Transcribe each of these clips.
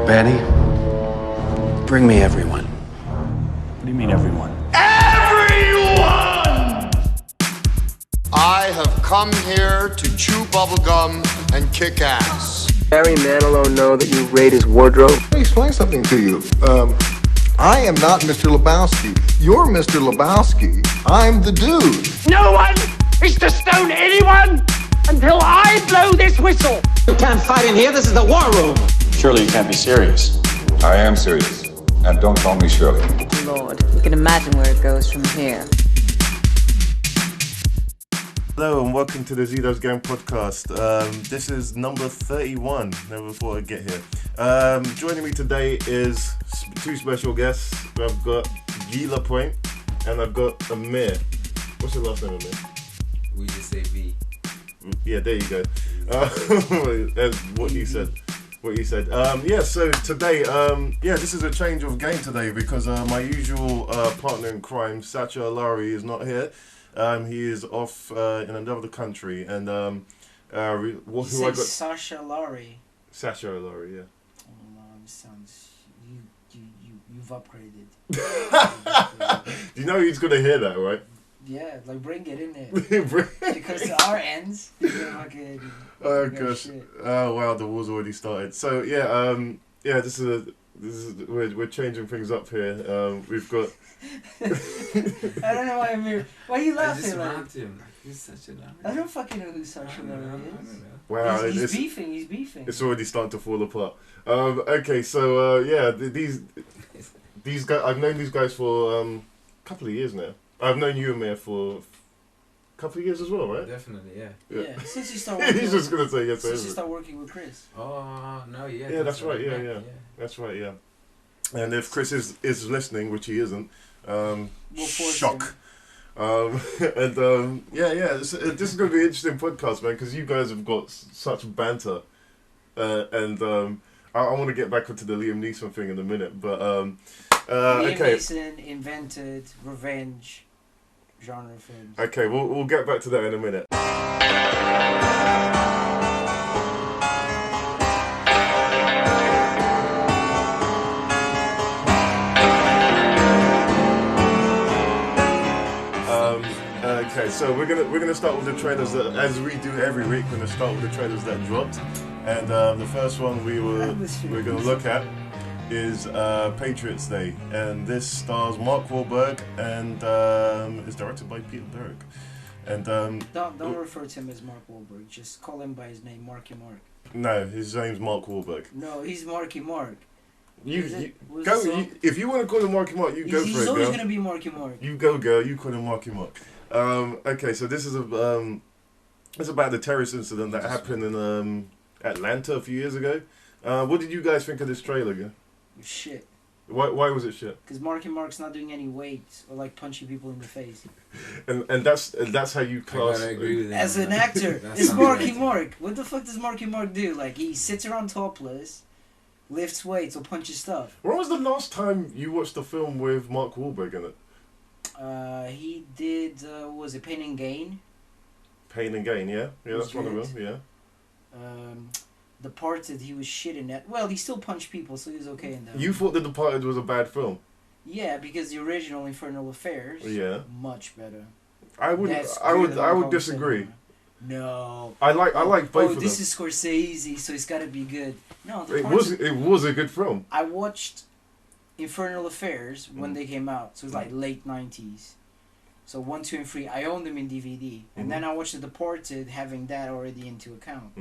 Betty, bring me everyone. What do you mean, everyone? Everyone! I have come here to chew bubblegum and kick ass. Barry Manilow know that you raid his wardrobe? Let me explain something to you. I am not Mr. Lebowski. You're Mr. Lebowski. I'm the dude. No one is to stone anyone until I blow this whistle. You can't fight in here. This is the war room. Surely you can't be serious. I am serious. And don't call me Shirley. Lord, you can imagine where it goes from here. Hello and welcome to the Zedos Game Podcast. This is number 31. Never thought I'd get here. Joining me today is two special guests. I've got Gila Point and I've got Amir. What's your last name, Amir? We just say V. Yeah, there you go. That's what you said. So today, this is a change of game today because my usual partner in crime, Sacha Alari, is not here. He is off in another country, and Sasha Alari. Sasha Alari, yeah. Oh, this sounds you've upgraded. Do you know he's gonna hear that, right? Yeah, like bring it in there. Because our ends, fucking. Oh gosh! Shit. Oh wow, the war's already started. So we're changing things up here. We've got. I don't know why why are you laughing? I just laughed him. Who's Sasha Alari? I don't fucking know who Sasha Alari is. Wow, he's beefing. It's already starting to fall apart. Okay, so these guys. I've known these guys for a couple of years now. I've known you, Amir, for a couple of years as well, right? Definitely, yeah. Since you start working He's just going to say yes. Since you start working with Chris. Oh, no, yeah. Yeah, that's right, yeah. That's right, yeah. And if Chris is listening, which he isn't, shock. This is going to be an interesting podcast, man, because you guys have got such banter. I want to get back onto the Liam Neeson thing in a minute, but... Liam Neeson invented revenge genre films. Okay, we'll get back to that in a minute. Okay, so we're gonna start with the trailers that, as we do every week. We're gonna start with the trailers that dropped, and the first one we're gonna look at is Patriots Day, and this stars Mark Wahlberg and is directed by Peter Berg. And don't refer to him as Mark Wahlberg. Just call him by his name, Marky Mark. No, his name's Mark Wahlberg. No, he's Marky Mark. If you want to call him Marky Mark, go for it. He's always gonna be Marky Mark. You go, girl. You call him Marky Mark. Okay, so this is it's about the terrorist incident that happened in Atlanta a few years ago. What did you guys think of this trailer, again? Shit. Why was it shit? Because Marky Mark's not doing any weights or like punching people in the face. and that's how you class. I agree with as an actor, it's Marky Mark. What the fuck does Marky Mark do? Like he sits around topless, lifts weights or punches stuff. When was the last time you watched a film with Mark Wahlberg in it? He did. Was it Pain and Gain? Pain and Gain, yeah, that's one of them, yeah. Departed, he was shit in that. Well, he still punched people, so he was okay in that. You thought The Departed was a bad film? Yeah, because the original Infernal Affairs. Yeah. Much better. I would disagree. No. I like both of them. This is Scorsese, so it's got to be good. No, it was a good film. I watched Infernal Affairs when they came out, so it was like late 90s. So 1, 2, and 3, I owned them in DVD, and then I watched The Departed, having that already into account.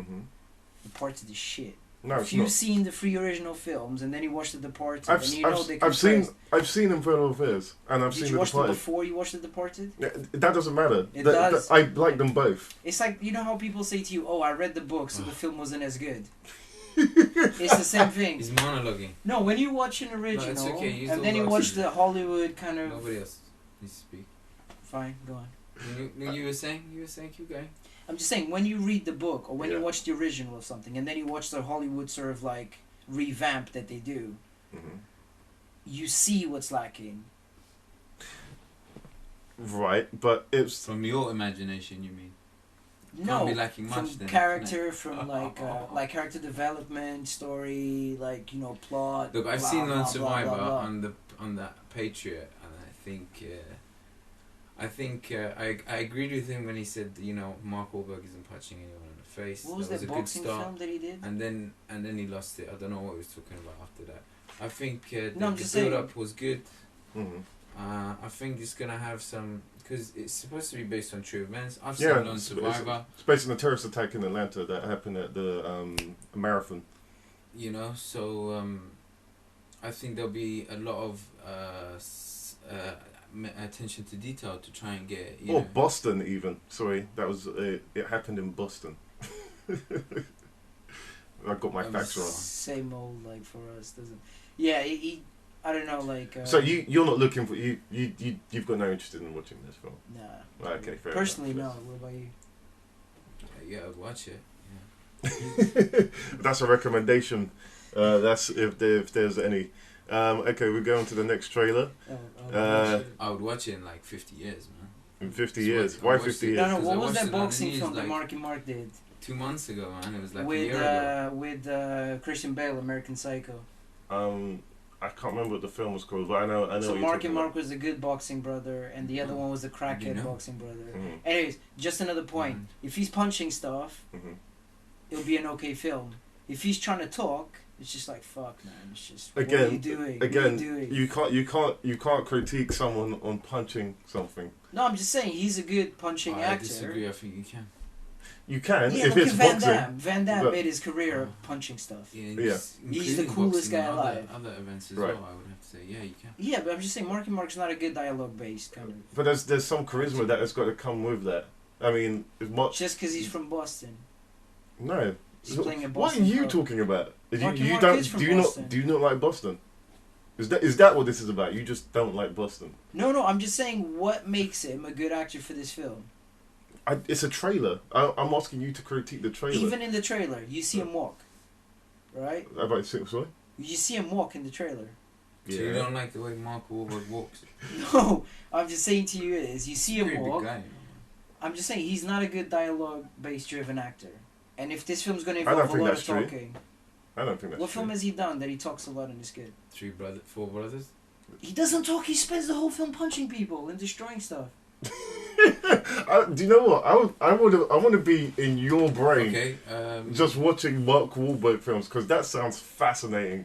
Departed is shit. No, if you've seen the 3 original films and then you watch The Departed, I've seen Infernal Affairs and I've seen The Departed. Did you watch them before you watched The Departed? Yeah, that doesn't matter. It does. I like them both. It's like, you know how people say to you, "Oh, I read the book, so the film wasn't as good." It's the same thing. He's monologuing. No, when you watch an original and then you watch the Hollywood kind of. Nobody else needs to speak. Fine, go on. You were saying, keep going. I'm just saying, when you read the book or when you watch the original of something and then you watch the Hollywood sort of like revamp that they do, you see what's lacking. Right, but it's... From your imagination, you mean? Can't be lacking much from then, character, can it? from like character development, story, like plot. Look, I've blah, seen blah, Lone blah, Survivor blah, blah. on that Patriot, and I think I agreed with him when he said Mark Wahlberg isn't punching anyone in the face. What was that that a good boxing start. film that he did? And then he lost it. I don't know what he was talking about after that. I think the I'm just saying. build up was good. Mm-hmm. I think it's gonna have some, because it's supposed to be based on true events. I've seen Yeah, Lone Survivor. it's based on a terrorist attack in Atlanta that happened at the marathon. So I think there'll be a lot of attention to detail to try and get. Boston even. Sorry, that was it happened in Boston. I got my facts wrong. Same old like for us, doesn't? Yeah, he I don't know, like. So you're not looking for you've got no interest in watching this film. Nah. Right, okay, fair Personally, enough. no. What about you? Yeah, I'd watch it. Yeah. That's a recommendation. That's if there's any. Okay, we're going to the next trailer. I would watch it in like 50 years, man. In 50 years? Why 50 years? No, what was that it on the boxing news, film that like, Marky Mark did? 2 months ago, man. It was like a With year ago. with Christian Bale, American Psycho. I can't remember what the film was called, but I know. So what you're Marky talking Mark about. was the good boxing brother, and the other one was the crackhead boxing brother. Mhm. Anyways, just another point. If he's punching stuff, it'll be an okay film. If he's trying to talk, it's just like fuck, man. It's just what are you doing? Again, what are you doing? you can't critique someone on punching something. No, I'm just saying he's a good punching actor. I disagree. I think you can. You can Yeah, if look it's at Van boxing. Damme. Van Damme but- made his career punching stuff. Yeah. He's the coolest guy alive. Other events as Right. well, I would have to say. Yeah, you can. Yeah, but I'm just saying Marky Mark's not a good dialogue based kind of. But there's some charisma that has got to come with that. I mean, as much. Just because he's from Boston. No. He's playing a What are Boston you pro. talking about? Marky You Mark don't is from do you Boston. not do you not like Boston? Is that what this is about? You just don't like Boston. No, I'm just saying what makes him a good actor for this film. It's a trailer. I'm asking you to critique the trailer. Even in the trailer, you see him walk, right? How about sorry? You see him walk in the trailer. So you don't like the way Mark Wahlberg walks? No, I'm just saying to you is you see him Pretty big walk. guy, I'm just saying he's not a good dialogue-based driven actor. And if this film's going to I don't involve a think lot that's of true. talking, I don't think that's what true. film has he done that he talks a lot and is good? 4 brothers. He doesn't talk. He spends the whole film punching people and destroying stuff. Do you know what? I want to be in your brain. Okay. Just watching Mark Wahlberg films because that sounds fascinating.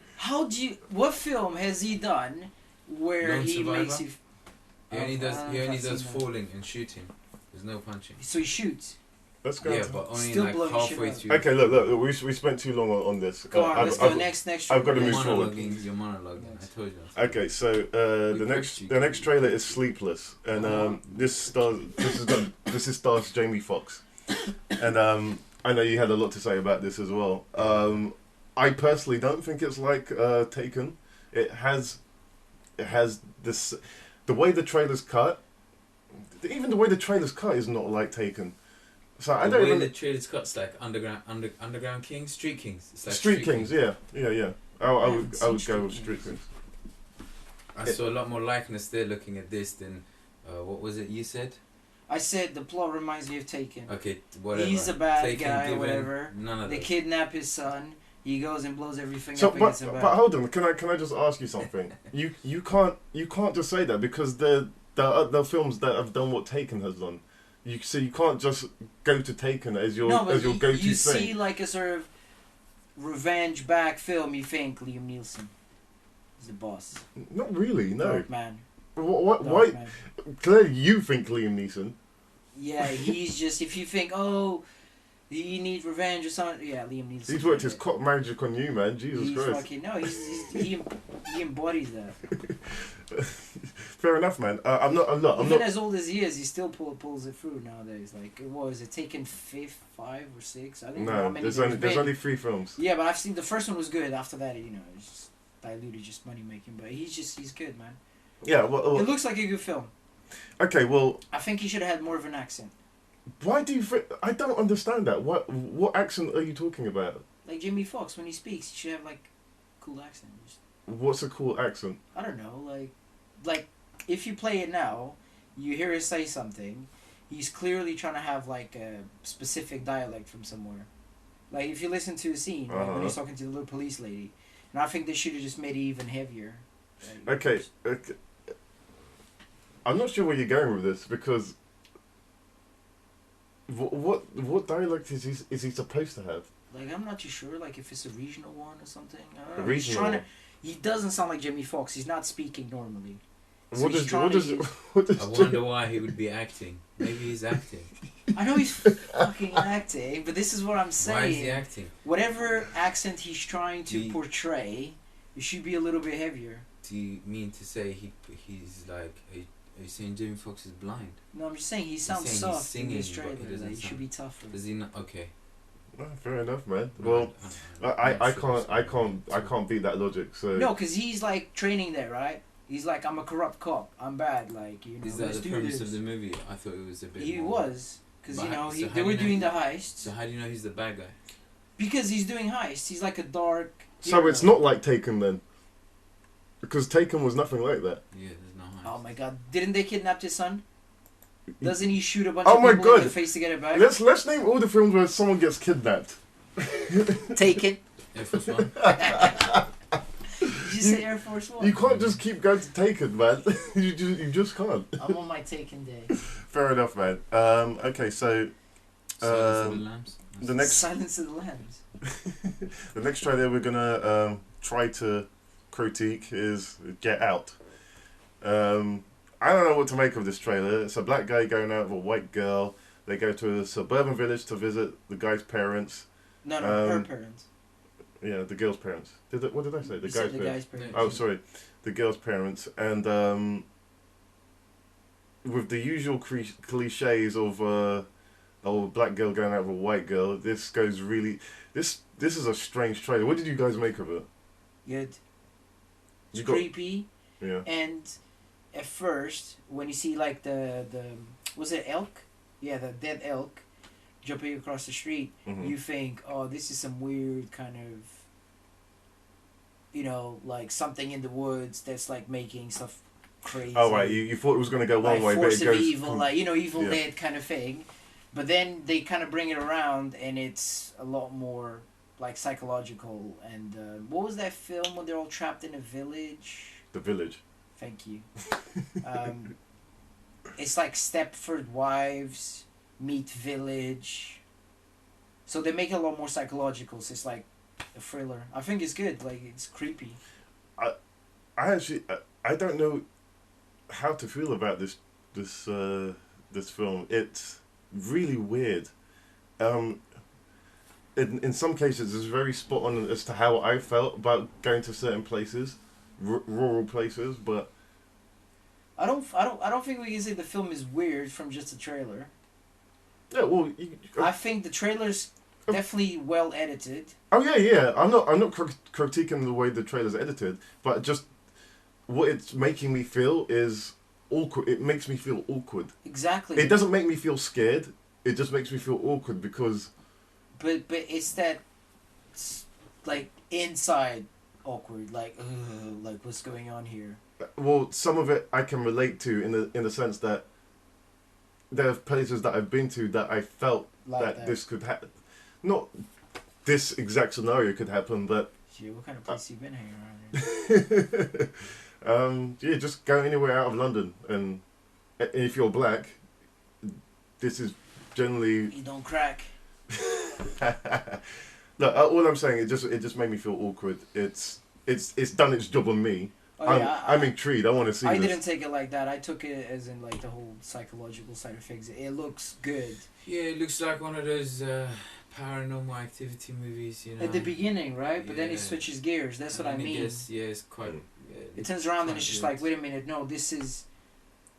What film has he done where Lone he Survivor? makes you? He only does seen that. falling and shooting. There's no punching. So he shoots. Let's go. Yeah, but only Still like blowing halfway shit through. Okay, look. We spent too long on this. Go on, let's go. Next. I've got to move forward. You're monologuing. I told you. Okay, so the next trailer is Sleepless, and this stars Jamie Foxx, and I know you had a lot to say about this as well. I personally don't think it's like Taken. It has this, the way the trailer's cut. Even the way the trailer's cut is not like Taken. So I don't even. The trailer's cut's like underground Kings, Street Kings. It's like Street Kings, yeah. I would go with Street Kings. I saw a lot more likeness there looking at this than what was it you said? I said the plot reminds me of Taken. Okay, whatever. He's a bad Taken, guy, Given, whatever. None of They those. kidnap his son. He goes and blows everything So, up against him. but hold on, can I just ask you something? you can't just say that because the films that have done what Taken has done. You can't just go to Taken as your go-to thing. You see like a sort of revenge back film. You think Liam Neeson is the boss. Not really, no. Dark man. Why? Man. Clearly, you think Liam Neeson. Yeah, he's just if you think you need revenge or something. Yeah, Liam Neeson. He's worked his cock magic on you, man. Jesus Christ. He embodies that. Fair enough, man. I'm not. Even as old as he is, he still pulls it through nowadays. Like, what was it? Taken 5 or 6? I think. No, there's only 3 films. Yeah, but I've seen the first one was good. After that, it's just diluted, just money making. But he's good, man. Yeah, well, it looks like a good film. Okay, well, I think he should have had more of an accent. Why do you think? I don't understand that. What accent are you talking about? Like Jamie Foxx, when he speaks, he should have like cool accent. What's a cool accent? I don't know, like if you play it now, you hear him say something, he's clearly trying to have like a specific dialect from somewhere. Like if you listen to a scene right, when he's talking to the little police lady, and I think they should have just made it even heavier. Like, okay. I'm not sure where you're going with this because what dialect is he supposed to have? Like I'm not too sure. Like if it's a regional one or something. I don't know. A regional. He doesn't sound like Jamie Foxx. He's not speaking normally. So what does I wonder why he would be acting. Maybe he's acting. I know he's fucking acting, but this is what I'm saying. Why is he acting? Whatever accent he's trying to portray, it should be a little bit heavier. Do you mean to say he's like? Are you saying Jamie Foxx is blind? No, I'm just saying he sounds soft in this trailer. He should be tougher. Does he not? Okay. Oh, fair enough, man. Well, I can't beat that logic. So no, because he's like training there, right? He's like, I'm a corrupt cop. I'm bad. Like, you know. Is that the premise of the movie? I thought it was a bit. He was, because you know they were doing the heists. So how do you know he's the bad guy? Because he's doing heists. He's like a dark. So it's not like Taken then, because Taken was nothing like that. Yeah, there's no heist. Oh my God! Didn't they kidnap his son? Doesn't he shoot a bunch of people in the face to get it back? Let's name all the films where someone gets kidnapped. Taken. Air Force One. Did you say Air Force One? You can't just keep going to Taken, man. you just can't. I'm on my Taken day. Fair enough, man. Okay, so Silence of the Lambs. The next Silence of the Lambs. The next trailer we're gonna try to critique is Get Out. I don't know what to make of this trailer. It's a black guy going out with a white girl. They go to a suburban village to visit the guy's parents. No, her parents. Yeah, the girl's parents. What did I say? The guy's parents. Oh, sorry. The girl's parents. And with the usual cliches of a black girl going out with a white girl, this goes really... This is a strange trailer. What did you guys make of it? Good. It's creepy. Yeah. And at first, when you see like the was it elk? Yeah, the dead elk jumping across the street, you think, oh, this is some weird kind of, you know, like something in the woods that's like making stuff crazy. Oh right, you thought it was going to go one like way, force but it goes evil, like Evil Dead kind of thing. But then they kind of bring it around, and it's a lot more like psychological. And what was that film when they're all trapped in a village? The Village. Thank you. It's like Stepford Wives meet Village. So they make it a lot more psychological. So it's like a thriller. I think it's good. Like it's creepy. I actually I don't know how to feel about this film. It's really weird. In some cases, it's very spot on as to how I felt about going to certain places, rural places. But I don't think we can say the film is weird from just a trailer. Yeah, well, I think the trailer's definitely well edited. Oh yeah. I'm not critiquing the way the trailer's edited, but just what it's making me feel is awkward. It makes me feel awkward. Exactly. It doesn't make me feel scared. It just makes me feel awkward because. But it's that, like inside awkward, like what's going on here? Well, some of it I can relate to in the sense that there are places that I've been to that I felt like that this could happen. Not this exact scenario could happen, but. Gee, what kind of place you been hanging around here? Yeah, just go anywhere out of London, and if you're black, this is generally. You don't crack. Look, all I'm saying, it just made me feel awkward. It's done its job on me. Oh, I'm intrigued. I want to see. I didn't take it like that. I took it as in like the whole psychological side of things. It looks good. Yeah, it looks like one of those paranormal activity movies, you know. At the beginning, right? But then it switches gears. That's what I mean. It's quite. It turns around and it's just like, wait a minute, no, this is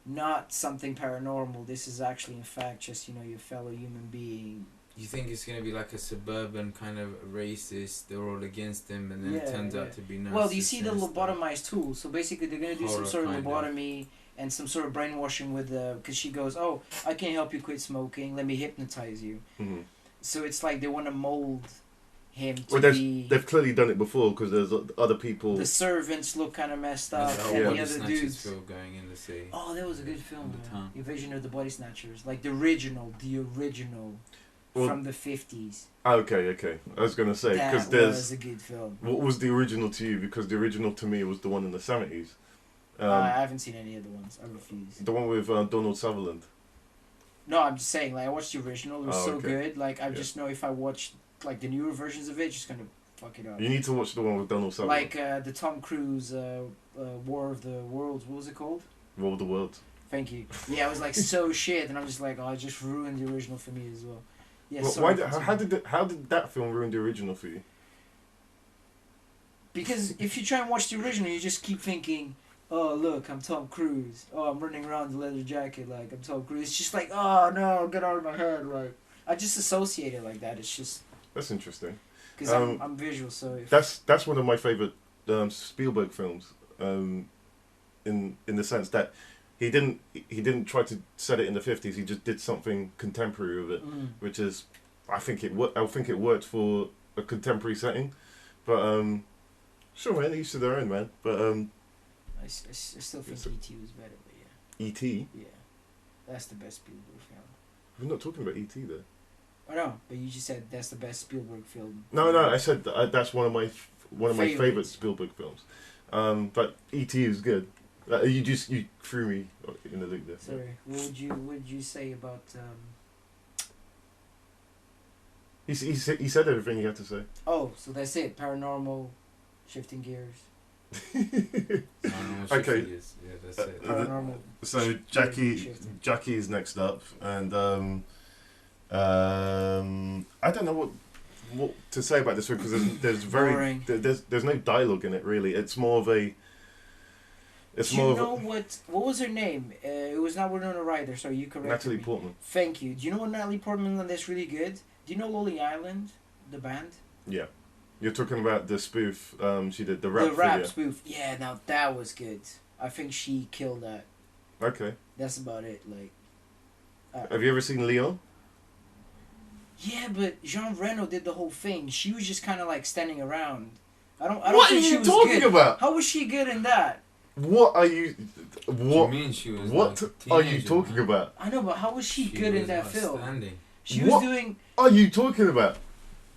not something paranormal. This is actually, in fact, just your fellow human being. You think it's going to be like a suburban kind of racist, they're all against him, and then it turns out to be nice. Well, you see the lobotomized tool. So basically they're going to do some sort of lobotomy and some sort of brainwashing with because she goes, oh, I can't help you quit smoking, let me hypnotize you. Mm-hmm. So it's like they want to mold him to Well, be... they've clearly done it before because there's other people. The servants look kind of messed up, The and Body the other Snatchers dudes... film going in the sea. Oh, that was a good film. The town. Invasion of the Body Snatchers. Like the original Well, from the 50s. Okay. I was gonna say because That there's. was a good film. What was the original to you? Because the original to me was the one in the 70s. I haven't seen any of the ones. I refuse. The one with Donald Sutherland. No, I'm just saying. Like I watched the original. It was so okay. good. Like I just know if I watched like the newer versions of it, it's just gonna fuck it up. You need to watch the one with Donald Sutherland. Like the Tom Cruise War of the Worlds. What was it called? War of the Worlds. Thank you. Yeah, I was like so shit, and I'm just like, oh, I just ruined the original for me as well. Yeah. Well, how did that film ruin the original for you? Because if you try and watch the original, you just keep thinking, oh, look, I'm Tom Cruise. Oh, I'm running around in the leather jacket like I'm Tom Cruise. It's just like, oh, no, get out of my head. Like, I just associate it like that. It's just... That's interesting. Because I'm visual, so... That's one of my favourite Spielberg films, in the sense that he didn't try to set it in the 50s. He just did something contemporary with it, which is... I think it worked for a contemporary setting. But, sure, man, each to their own, man. But, I still think E.T. was better, but yeah. E.T.? Yeah. That's the best Spielberg film. We're not talking about E.T. though. I know, but you just said that's the best Spielberg film. No, I said that's one of my favourite Spielberg films. But E.T. is good. You threw me in the loop there. Sorry. What would you say about... He said everything he had to say. Oh, so that's it. Paranormal, shifting gears. Okay. Yeah, that's it. Paranormal. So Jackie is next up, and I don't know what to say about this one because there's no dialogue in it really. It's more of a. What was her name? It was not Winona Ryder. Sorry, you corrected Natalie me. Portman. Thank you. Do you know what Natalie Portman that's really good? Do you know Lonely Island, the band? Yeah, you're talking about the spoof. She did the rap. The rap video. spoof. Yeah, now that was good. I think she killed that. Okay. That's about it. Like. Have you ever seen Leon? Yeah, but Jean Reno did the whole thing. She was just kind of like standing around. I don't What think are she you was talking good. about? How was she good in that? What are you? What? Do you mean she was what like are you teenager, talking man? about? I know, but how was she good in that film? Outstanding. She was doing. Are you talking about?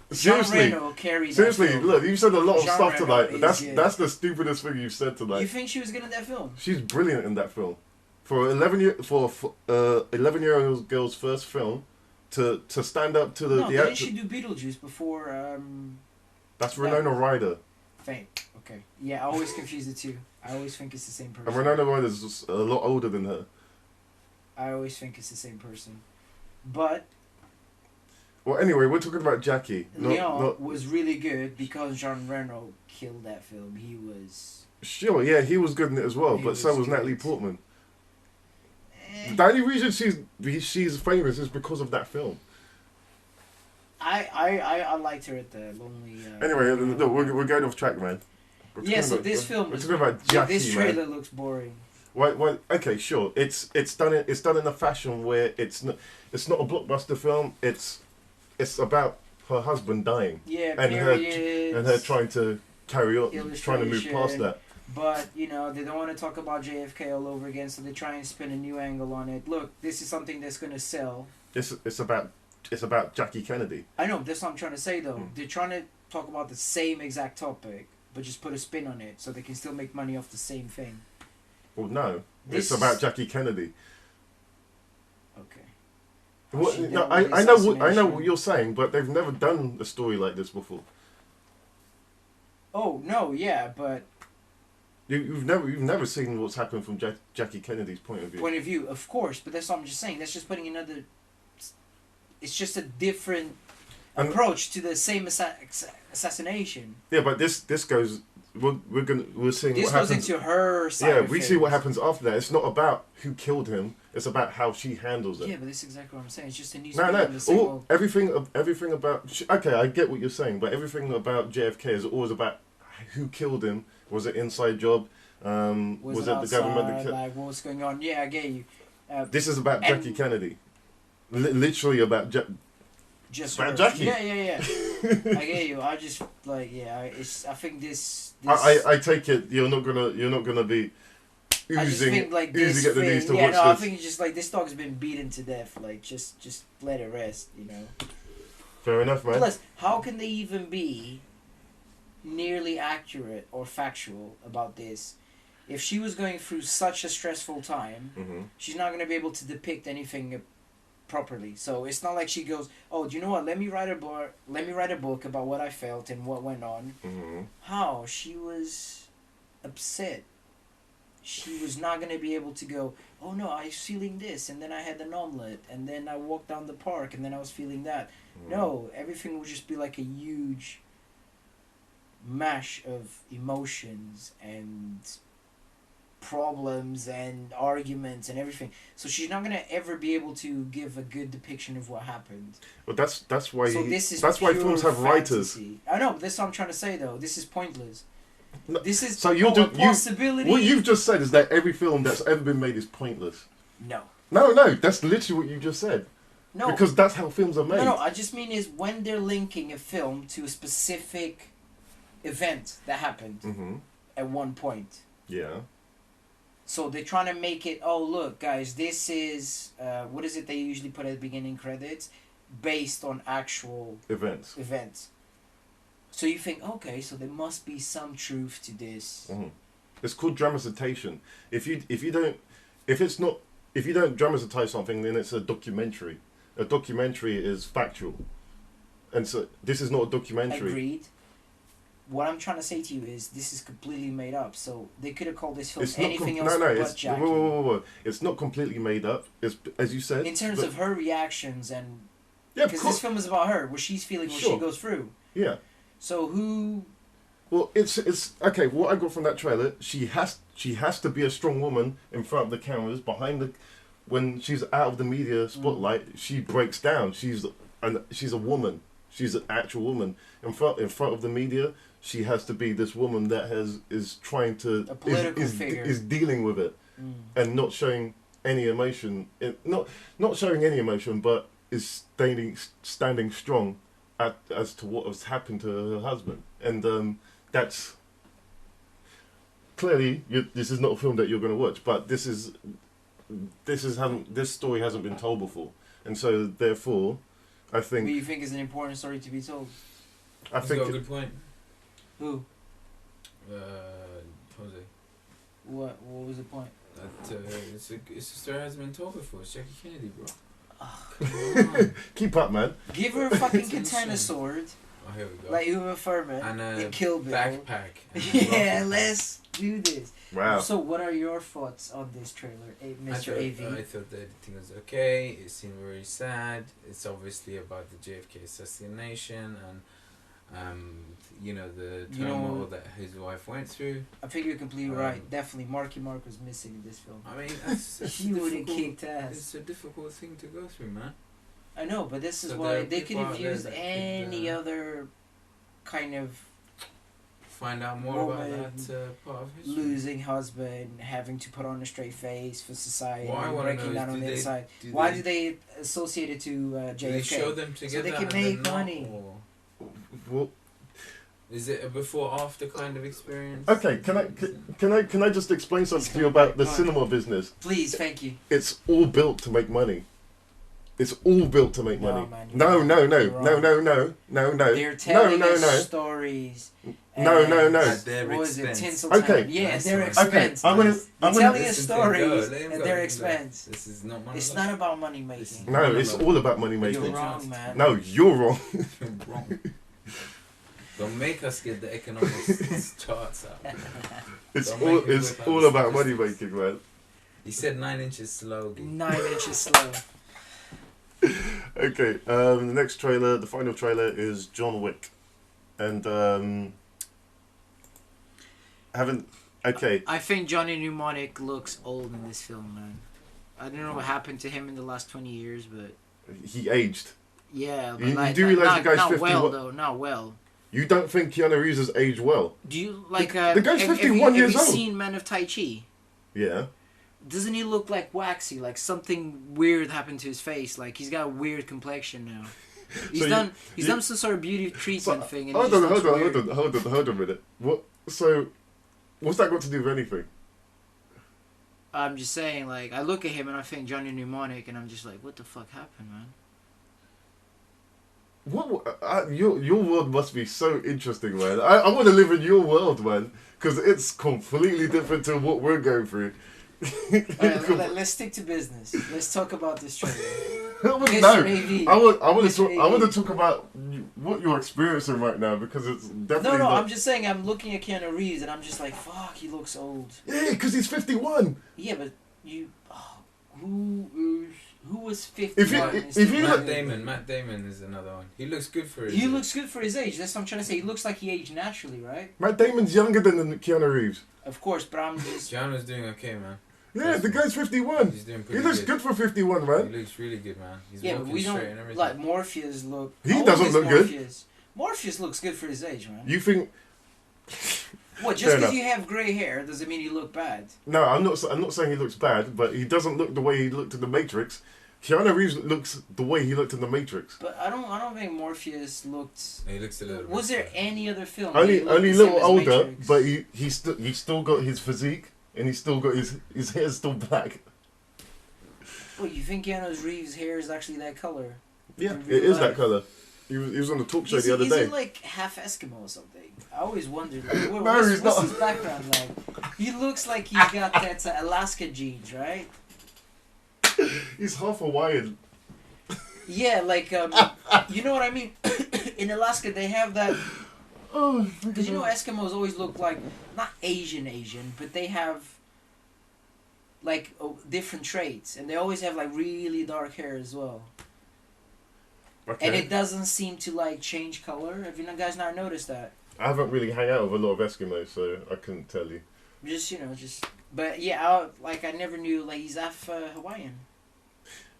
Seriously, Jean Reno carried seriously. that film. Look, you've said a lot of Jean stuff Reno tonight. is That's the stupidest thing you've said tonight. You think she was good in that film? She's brilliant in that film. For 11-year-old girl's first film, to stand up to the No, the didn't actor. she do Beetlejuice before? That's Winona Ryder. Okay. Yeah, I always confuse the two. I always think it's the same person. And Winona Ryder's a lot older than her. I always think it's the same person. But Well, anyway, we're talking about Jackie. Leon was really good because Jean Reno killed that film. He was... Sure, yeah, he was good in it as well, but so was Natalie Portman. The only reason she's famous is because of that film. I liked her at the Lonely... Anyway, no, we're going off track, man. So this film... We're talking about Jackie, this trailer man. looks boring. Well, okay, sure. It's done in a fashion where it's not a blockbuster film. It's about her husband dying. Yeah, and periods, her trying to carry on, trying to move past that. But they don't want to talk about JFK all over again, so they try and spin a new angle on it. Look, this is something that's gonna sell. It's about Jackie Kennedy. I know, that's what I'm trying to say though. They're trying to talk about the same exact topic, but just put a spin on it, so they can still make money off the same thing. Well, no, it's about Jackie Kennedy. Okay. What, no, I know what you're saying, but they've never done a story like this before. Oh no, yeah, but you've never seen what's happened from Jackie Kennedy's point of view. Point of view, of course, but that's what I'm just saying. That's just putting another. It's just a different approach to the same assassination. Yeah, but this goes. We're seeing this what happens. This goes into her side. Yeah, of we things. see what happens after that. It's not about who killed him. It's about how she handles it. Yeah, but that's exactly what I'm saying. It's just a new. Everything about. Okay, I get what you're saying, but everything about JFK is always about who killed him. Was it inside job? Was it outside, the government that killed? Like what's going on? Yeah, I get you. This is about Jackie Kennedy. Literally about just about her. Jackie. Yeah. I get you. I just like I think this. I take it you're not gonna be oozing at the knees to watch this. I think it's just like this dog's been beaten to death. Like just let it rest, you know. Fair enough, man. Plus, how can they even be nearly accurate or factual about this? If she was going through such a stressful time, she's not going to be able to depict anything properly. So it's not like she goes, "Oh, do you know what? Let me write a book about what I felt and what went on." How? She was upset. She was not going to be able to go, "Oh no, I was feeling this, and then I had an omelet, and then I walked down the park, and then I was feeling that." No, everything would just be like a huge mash of emotions and problems and arguments and everything. So she's not gonna ever be able to give a good depiction of what happened. But that's why that's why films have writers. I know, but that's what I'm trying to say though. This is pointless. No, this is so a possibility. What you've just said is that every film that's ever been made is pointless. No. No, that's literally what you just said. No. Because that's how films are made. No, I just mean is when they're linking a film to a specific event that happened at one point. Yeah. So they're trying to make it, oh look guys, this is, what is it they usually put at the beginning credits? Based on actual events. So you think, okay, so there must be some truth to this. It's called dramatization. If you don't dramatize something, then it's a documentary. A documentary is factual, and so this is not a documentary. Agreed. What I'm trying to say to you is this is completely made up. So they could have called this film anything else but Jackie. Whoa. It's not completely made up. It's, as you said, in terms of her reactions and because this film is about her, what she's feeling, what she goes through. Yeah. So who? Well, it's okay. What I got from that trailer, she has to be a strong woman in front of the cameras, when she's out of the media spotlight, she breaks down. She's a woman. She's an actual woman in front of the media. She has to be this woman that is trying to a political figure, is dealing with it and not showing any emotion. Not showing any emotion, but is standing strong as to what has happened to her husband, and that's clearly this is not a film that you're going to watch, but this story hasn't been told before, and so therefore, I think. What do you think is an important story to be told? I think. Got a good point. Who? Jose. What was the point? That it's a story that hasn't been told before. It's Jackie Kennedy, bro. Oh, come on. Keep up, man. Give her a fucking katana sword. Oh, here we go. Like Uma Thurman and in Kill Bill. Backpack. Yeah, let's do this. Wow. So, what are your thoughts on this trailer, Mr. AV? I thought the editing was okay. It seemed very sad. It's obviously about the JFK assassination and the turmoil that his wife went through. I think you're completely right. Definitely, Marky Mark was missing in this film. I mean, he would have kicked ass. It's a difficult thing to go through, man. I know, but this is why they could have used any other kind of find out more about that part of history. Losing husband, having to put on a straight face for society, breaking down on the inside. Why do they associate it to JFK? Do they show them together so they can make money. Well, is it a before-after kind of experience? Okay, can I just explain something to you about the cinema business? Please, thank you. It's all built to make money. It's all built to make money. Man, no. They're telling us stories. No. At their what was it? expense. Okay. Yeah, at their expense. Okay, I'm telling us stories at their expense. This is not money. It's not about money making. No, it's all about money making. You're wrong, man. No, you're wrong. You're wrong. Don't make us get the economics charts out. It's all about money making, man. He said 9 inches slow. 9 inches slow. Okay, the next trailer, the final trailer is John Wick, and I think Johnny Mnemonic looks old in this film, man. I don't know what happened to him in the last 20 years, but he aged. Yeah, but you do realize the guy's not 50. Well though, not well. You don't think Keanu Reeves has aged well? Do you like? The guy's 51 years old. Have you seen Men of Tai Chi? Yeah. Doesn't he look like waxy? Like something weird happened to his face. Like he's got a weird complexion now. He's done some sort of beauty treatment thing. And Hold on a minute. What? So, what's that got to do with anything? I'm just saying, like, I look at him and I think Johnny Mnemonic, and I'm just like, what the fuck happened, man? Your world must be so interesting, man. I want to live in your world, man, because it's completely different to what we're going through. Alright, let's stick to business. Let's talk about this trailer. I want to talk about what you're experiencing right now, because it's definitely. No, I'm just saying. I'm looking at Keanu Reeves and I'm just like, fuck, he looks old. Yeah, because he's 51. Yeah, but who was 51? Matt Damon is another one. He looks good for his age. He looks good for his age. That's what I'm trying to say. He looks like he aged naturally, right? Matt Damon's younger than Keanu Reeves. Of course, but I'm just. Keanu's doing okay, man. Yeah, the guy's 51. He's doing pretty He looks good for 51, man. He looks really good, man. He's but we don't and everything. like Morpheus look. He doesn't look good. Morpheus looks good for his age, man. You think? What? Just because you have grey hair doesn't mean you look bad. No, I'm not saying he looks bad, but he doesn't look the way he looked in The Matrix. Keanu Reeves looks the way he looked in The Matrix. But I don't think Morpheus looked. He looks a little. Was there any other film? Only a little older, Matrix? But he's still got his physique. And he's still got his hair's still black. Well, you think Keanu Reeves' hair is actually that color? Yeah, it is that color. He was on the talk show the other day. Is he like half Eskimo or something? I always wondered. Like, what's his background like? He looks like he got that Alaska genes, right? He's half Hawaiian. Yeah, like you know what I mean. In Alaska, they have that. Because you know Eskimos always look like, not Asian, but they have like different traits, and they always have like really dark hair as well. Okay. And it doesn't seem to like change color. Have you guys not noticed that? I haven't really hung out with a lot of Eskimos, so I couldn't tell you. But yeah, I never knew like he's half Hawaiian.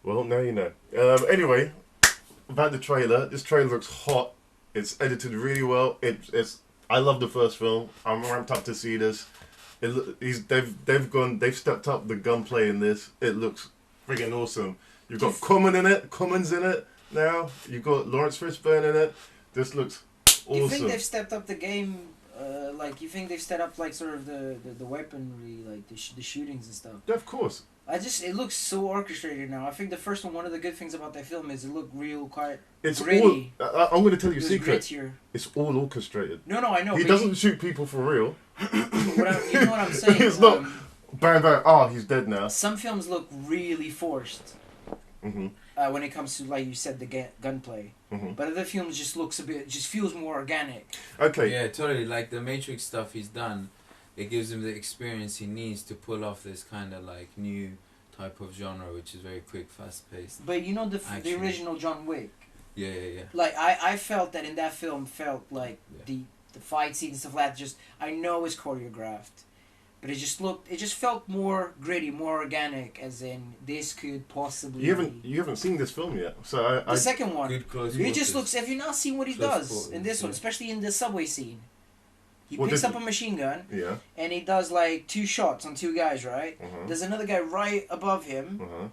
Well, now you know. Anyway, about the trailer. This trailer looks hot. It's edited really well. I love the first film. I'm ramped up to see this. They've stepped up the gunplay in this. It looks friggin' awesome. You've got Commons in it now. You've got Lawrence Fishburne in it. This looks awesome. You think they've stepped up the game? You think they've stepped up like sort of the weaponry, like the shootings and stuff? Yeah, of course. It looks so orchestrated now. I think the first one of the good things about that film is it looked real quite it's gritty. I'm going to tell you a secret. Grittier. It's all orchestrated. No, I know. He doesn't shoot people for real. You know what I'm saying? It's not bang bang. Oh, he's dead now. Some films look really forced. Mm-hmm. When it comes to, like you said, the gunplay. Mm-hmm. But other films just feels more organic. Okay. Yeah, totally. Like the Matrix stuff he's done, it gives him the experience he needs to pull off this kind of like new type of genre, which is very quick, fast paced. But you know the original John Wick. Yeah. Like I felt that in that film the fight scenes and stuff like that. I know it's choreographed, but it just felt more gritty, more organic. As in, this could possibly. You haven't seen this film yet, so the second one. It just looks. Have you not seen what he does in this one, yeah. especially in the subway scene? He picks up a machine gun, and he does like 2 shots on 2 guys, right? Uh-huh. There's another guy right above him,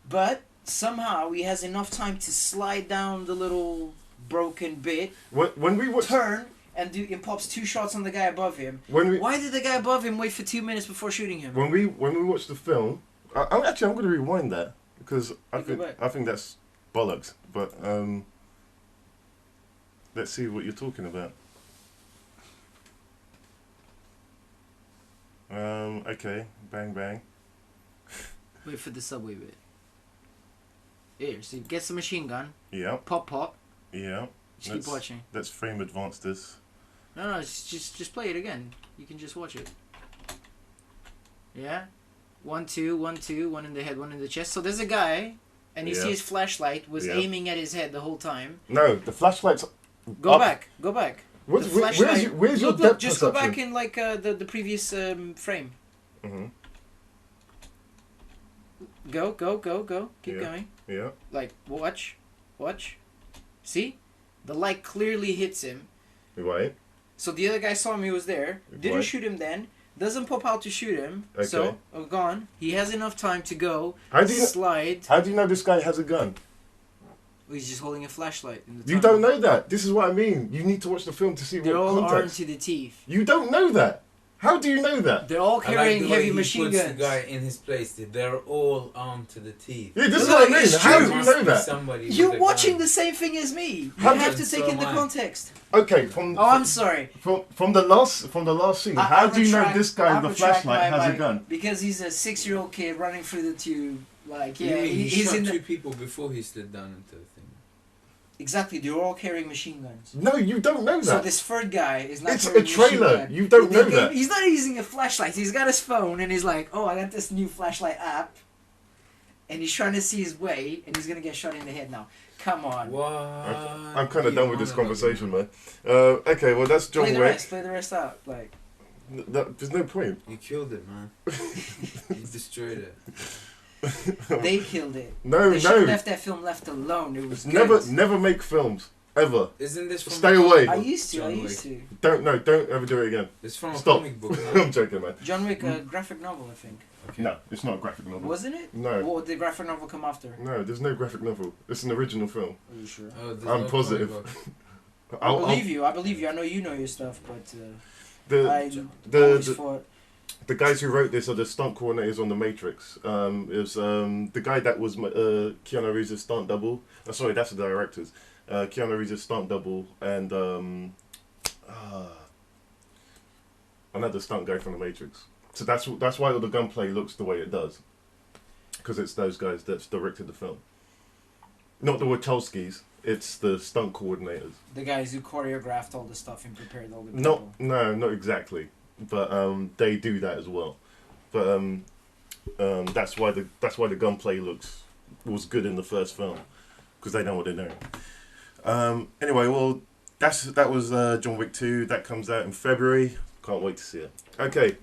but somehow he has enough time to slide down the little broken bit, when we watch turn, and pops 2 shots on the guy above him. Why did the guy above him wait for 2 minutes before shooting him? When we watch the film, I'm going to rewind that because I think that's bollocks. But let's see what you're talking about. Okay, bang bang. Wait for the subway bit. Here, so he gets the machine gun. Yeah. Pop. Yeah. Just keep watching. Let's frame advance this. No, just play it again. You can just watch it. Yeah? 1, 2, 1, 2, 1 in the head, 1 in the chest. So there's a guy, and you see his flashlight was aiming at his head the whole time. No, the flashlight's Go up. back. Where's your look, just go back in like the previous frame. Mm-hmm. Go. Keep going. Yeah. Like, watch. See? The light clearly hits him. Right. So the other guy saw him, he was there. Didn't shoot him then. Doesn't pop out to shoot him. Okay. So, gone. He has enough time to go, slide. How do you know this guy has a gun? He's just holding a flashlight in the You don't know that. This is what I mean. You need to watch the film to see They're what all armed context. to the teeth. You don't know that. How do you know that? They're all carrying I like the way heavy he machine puts guns. the guy in his place. They're all armed to the teeth. Yeah, this is what I mean. How do you know that? You're watching the same thing as me. You have to take in the context. Okay, I'm sorry. From the last scene, how do you know this guy with the flashlight has a gun? Because he's a 6-year-old kid running through the tube. Like, yeah, he he's shot in two people before he slid down into the thing. Exactly, they're all carrying machine guns. No, you don't know that. So this third guy is not. It's carrying a trailer. machine gun. You don't know that. He's not using a flashlight. He's got his phone and he's like, "Oh, I got this new flashlight app," and he's trying to see his way, and he's gonna get shot in the head now. Come on. What? I'm kind of done with this conversation, man. Okay, well that's John Wick. Play the rest out. Like. There's no point. You killed it, man. You destroyed it. They killed it. No, they should have left that film left alone. It was never make films ever. Isn't this from Stay away? I used to. Don't ever do it again. It's from a Stop. comic book. I'm joking, man. John Wick, a graphic novel, I think. Okay. No, it's not a graphic novel. Wasn't it? No. What did the graphic novel come after? No, there's no graphic novel. It's an original film. Are you sure? Oh, I'm positive. I believe you. I believe you. I know you know your stuff, but the guys who wrote this are the stunt coordinators on The Matrix. It was the guy that was Keanu Reeves' stunt double. Sorry, that's the directors. Keanu Reeves' stunt double and another stunt guy from The Matrix. So that's why all the gunplay looks the way it does, because it's those guys that's directed the film. Not the Wachowskis. It's the stunt coordinators. The guys who choreographed all the stuff and prepared all the people. Not exactly, but they do that as well. But that's why the gunplay was good in the first film, because they know what they're doing. Anyway, well, that was John Wick 2. That comes out in February. Can't wait to see it. Okay.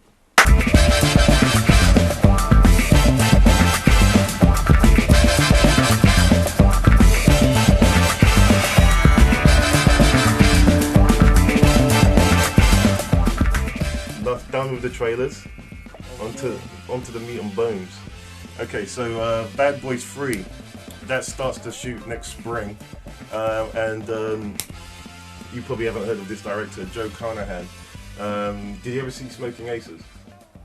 Done with the trailers. Onto the meat and bones. Okay, so Bad Boys 3, that starts to shoot next spring, and you probably haven't heard of this director, Joe Carnahan. Did you ever see Smoking Aces?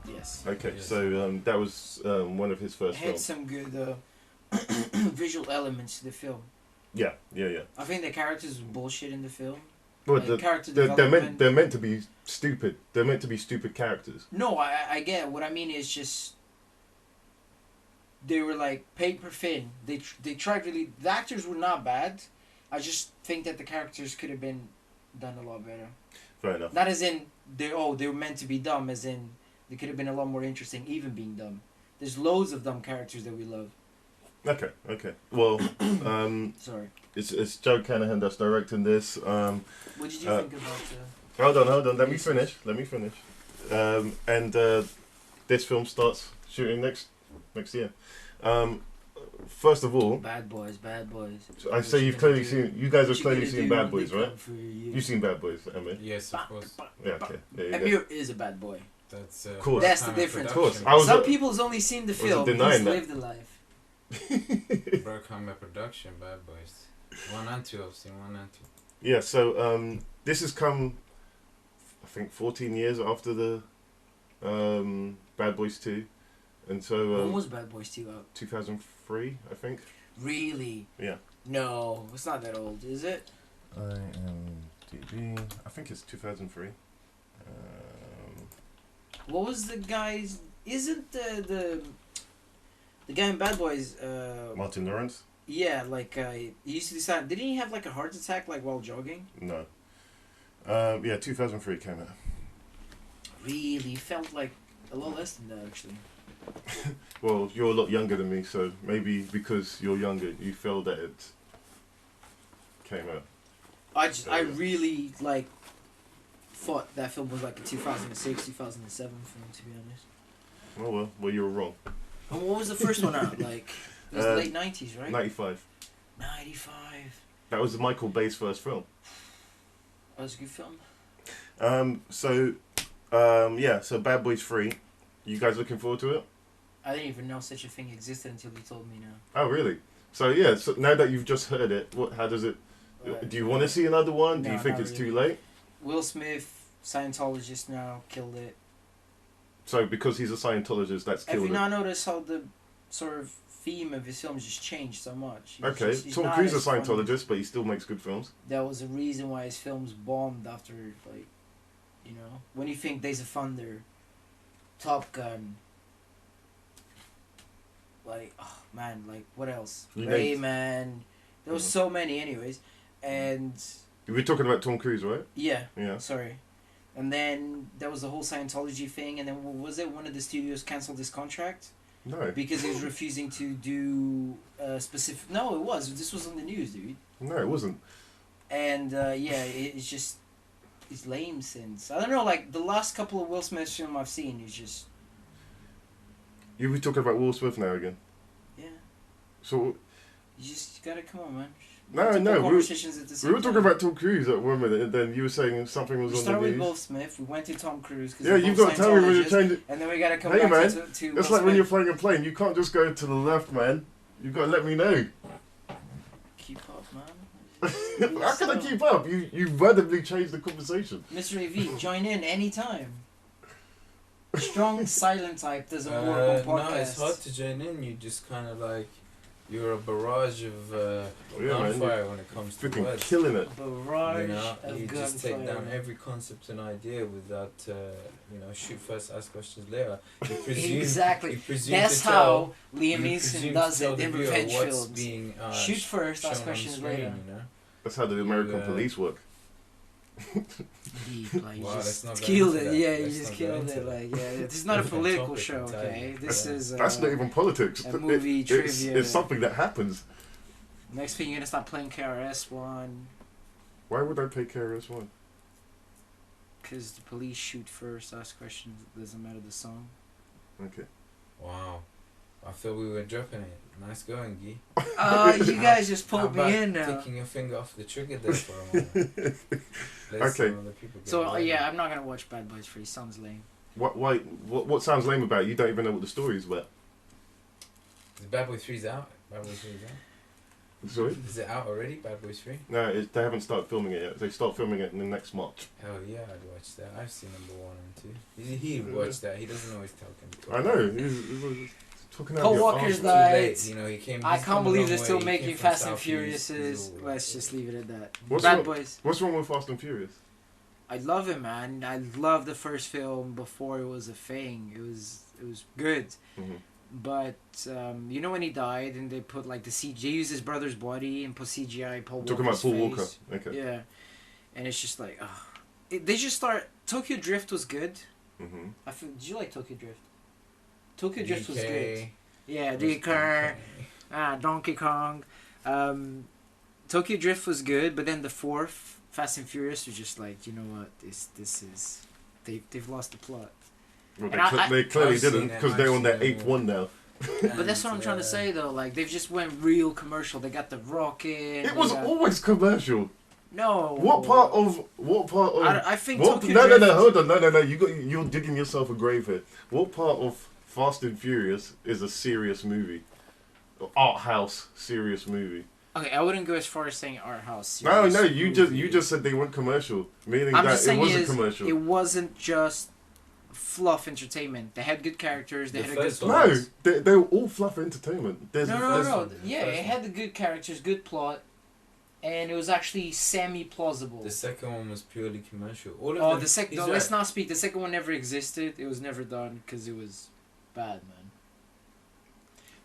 Yes. Okay, yes. So that was one of his first films. Had some good visual elements to the film. Yeah. I think the characters were bullshit in the film. Well, character they're development. meant to be stupid. They're meant to be stupid characters. No, I get it. What I mean is just they were like paper thin. They tried really. The actors were not bad. I just think that the characters could have been done a lot better. Fair enough. Not as in they were meant to be dumb. As in they could have been a lot more interesting even being dumb. There's loads of dumb characters that we love. Okay. Well, sorry. It's Joe Carnahan that's directing this. What did you think about? Hold on. Let me finish. And this film starts shooting next year. First of all, Bad Boys. I say you guys have clearly seen Bad Boys, right? You've seen Bad Boys, Amir? Yes, of course. Yeah, okay. Amir is a bad boy. That's of course. That's the difference. Of course. Some people's only seen the film. He's lived the life. Broadcom production, Bad Boys. 1 and 2, I've seen 1 and 2. Yeah, so this has come, I think, 14 years after the Bad Boys 2. And so... when was Bad Boys 2 out? 2003, I think. Really? Yeah. No, it's not that old, is it? IMDb. I think it's 2003. What was the guy's... Isn't the guy in Bad Boys... Martin Lawrence? Yeah, like, he used to decide... Didn't he have, like, a heart attack, like, while jogging? No. Yeah, 2003 came out. Really? Felt like a lot less than that, actually. Well, you're a lot younger than me, so maybe because you're younger, you feel that it came out. I really, like, thought that film was, like, a 2006, 2007 film, to be honest. Oh, well, you were wrong. And what was the first one out? Like, it was the late 90s, right? 95. 95. That was Michael Bay's first film. That was a good film. So Bad Boys 3. You guys looking forward to it? I didn't even know such a thing existed until you told me now. Oh, really? So yeah, so now that you've just heard it, how does it? Do you want to see another one? Do you No, think not it's really. too late? Will Smith, Scientologist now, killed it. So because he's a Scientologist, that's Have killed you it. not noticed how the sort of theme of his films just changed so much? Okay, Tom Cruise is a Scientologist, but he still makes good films. There was a reason why his films bombed after, like, you know, when you think Days of Thunder, Top Gun, like, oh man, like, what else? Rayman. There was so many, anyways, and We're talking about Tom Cruise, right? yeah, Yeah. sorry. And then there was the whole Scientology thing, and then was it one of the studios canceled his contract? No. Because he was refusing to do specific. No, it was. This was on the news, dude. No, it wasn't. And yeah, it's just it's lame since I don't know. Like the last couple of Will Smith films I've seen is just. You were talking about Will Smith now again. Yeah. So. You just gotta come on, man. No, we were talking about Tom Cruise at 1 minute, and then you were saying something was on the news. We started with Will Smith. We went to Tom Cruise. Yeah, you've got to tell me when you change it. And then we gotta come back man, to it's like Smith. when you're flying a plane. You can't just go to the left, man. You've got to let me know. Keep up, man. How can I keep up? You randomly changed the conversation. Mr. AV, join in anytime. Strong silent type doesn't work on podcasts. No, it's hard to join in. You just kind of like. You're a barrage of gunfire when it comes to words. Killing it. Barrage of gunfire. You just take down every concept and idea without, shoot first, ask questions later. You presume, exactly. You presume That's how Liam Neeson does it in revenge films. Being, shoot first, ask questions screen, later. You know? That's how the American police work. Deep, like, wow, just killed it. Yeah, you let's just killed it. Like, yeah, this is not a political show, okay? This is that's not even politics. A movie trivia. It's something that happens. Next thing you're gonna start playing KRS-One. Why would I play KRS-One? Because the police shoot first, ask questions. It doesn't matter the song. Okay. Wow. I thought we were dropping it. Nice going, Guy. Oh, you guys just pulled me in now. Taking your finger off the trigger there for a moment. Okay. So yeah, I'm not gonna watch Bad Boys 3. Sounds lame. What sounds lame about it? You don't even know what the story is about. Is Bad Boys 3's out? Bad Boys 3's out? Sorry? Is it out already, Bad Boys 3? No, they haven't started filming it yet. They start filming it in the next March. Hell yeah, I'd watch that. I've seen number 1 and 2. He watched that. He doesn't always tell him. I know. He's talking out Paul your Walker's arse. died. You know, he came. I can't believe they're still way. making Fast and Furiouses. Let's just leave it at that. Bad Boys. What's wrong with Fast and Furious? I love it, man. I love the first film before it was a thing. It was good. Mm-hmm. But you know when he died and they put like the CGI, they used his brother's body and put CGI Paul Walker's Talking about Paul face. Walker. Okay. Yeah, and it's just like, they just start. Tokyo Drift was good. Mm-hmm. Did you like Tokyo Drift? Tokyo Drift was good. Yeah, DK, Donkey Kong. Tokyo Drift was good, but then the fourth Fast and Furious was just like, you know what, this is they've lost the plot. Well, they clearly didn't, because they're on their 8th one now. But that's what I'm trying to say though. Like they've just went real commercial. They got the rocket. It was always commercial. No. What part of? I think. No. Hold on. No. You're digging yourself a grave here. What part of Fast and Furious is a serious movie? Art house serious movie. Okay, I wouldn't go as far as saying art house. No. You just said they went commercial, meaning that it wasn't commercial. It wasn't just fluff entertainment. They had good characters. They had a good plot. No, they were all fluff entertainment. No. Yeah, it had the good characters, good plot, and it was actually semi-plausible. The second one was purely commercial. The second. No, let's not speak. The second one never existed. It was never done because it was bad, man.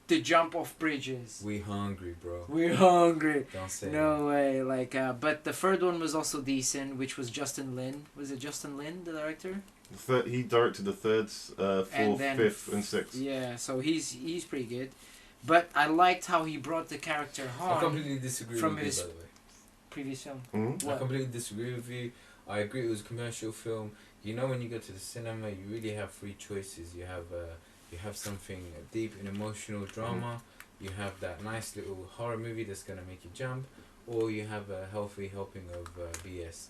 To jump off bridges. We hungry, bro. We're hungry. Don't say no way. Like, but the third one was also decent, which was Justin Lin. Was it Justin Lin, the director? He directed the third, fourth, fifth, and sixth. Yeah, so he's pretty good. But I liked how he brought the character home. I completely disagree from with his you, by the way. Previous film. Mm-hmm. I completely disagree with you. I agree it was a commercial film. You know, when you go to the cinema, you really have three choices. You have something deep and emotional drama. You have that nice little horror movie that's gonna make you jump, or you have a healthy helping of BS.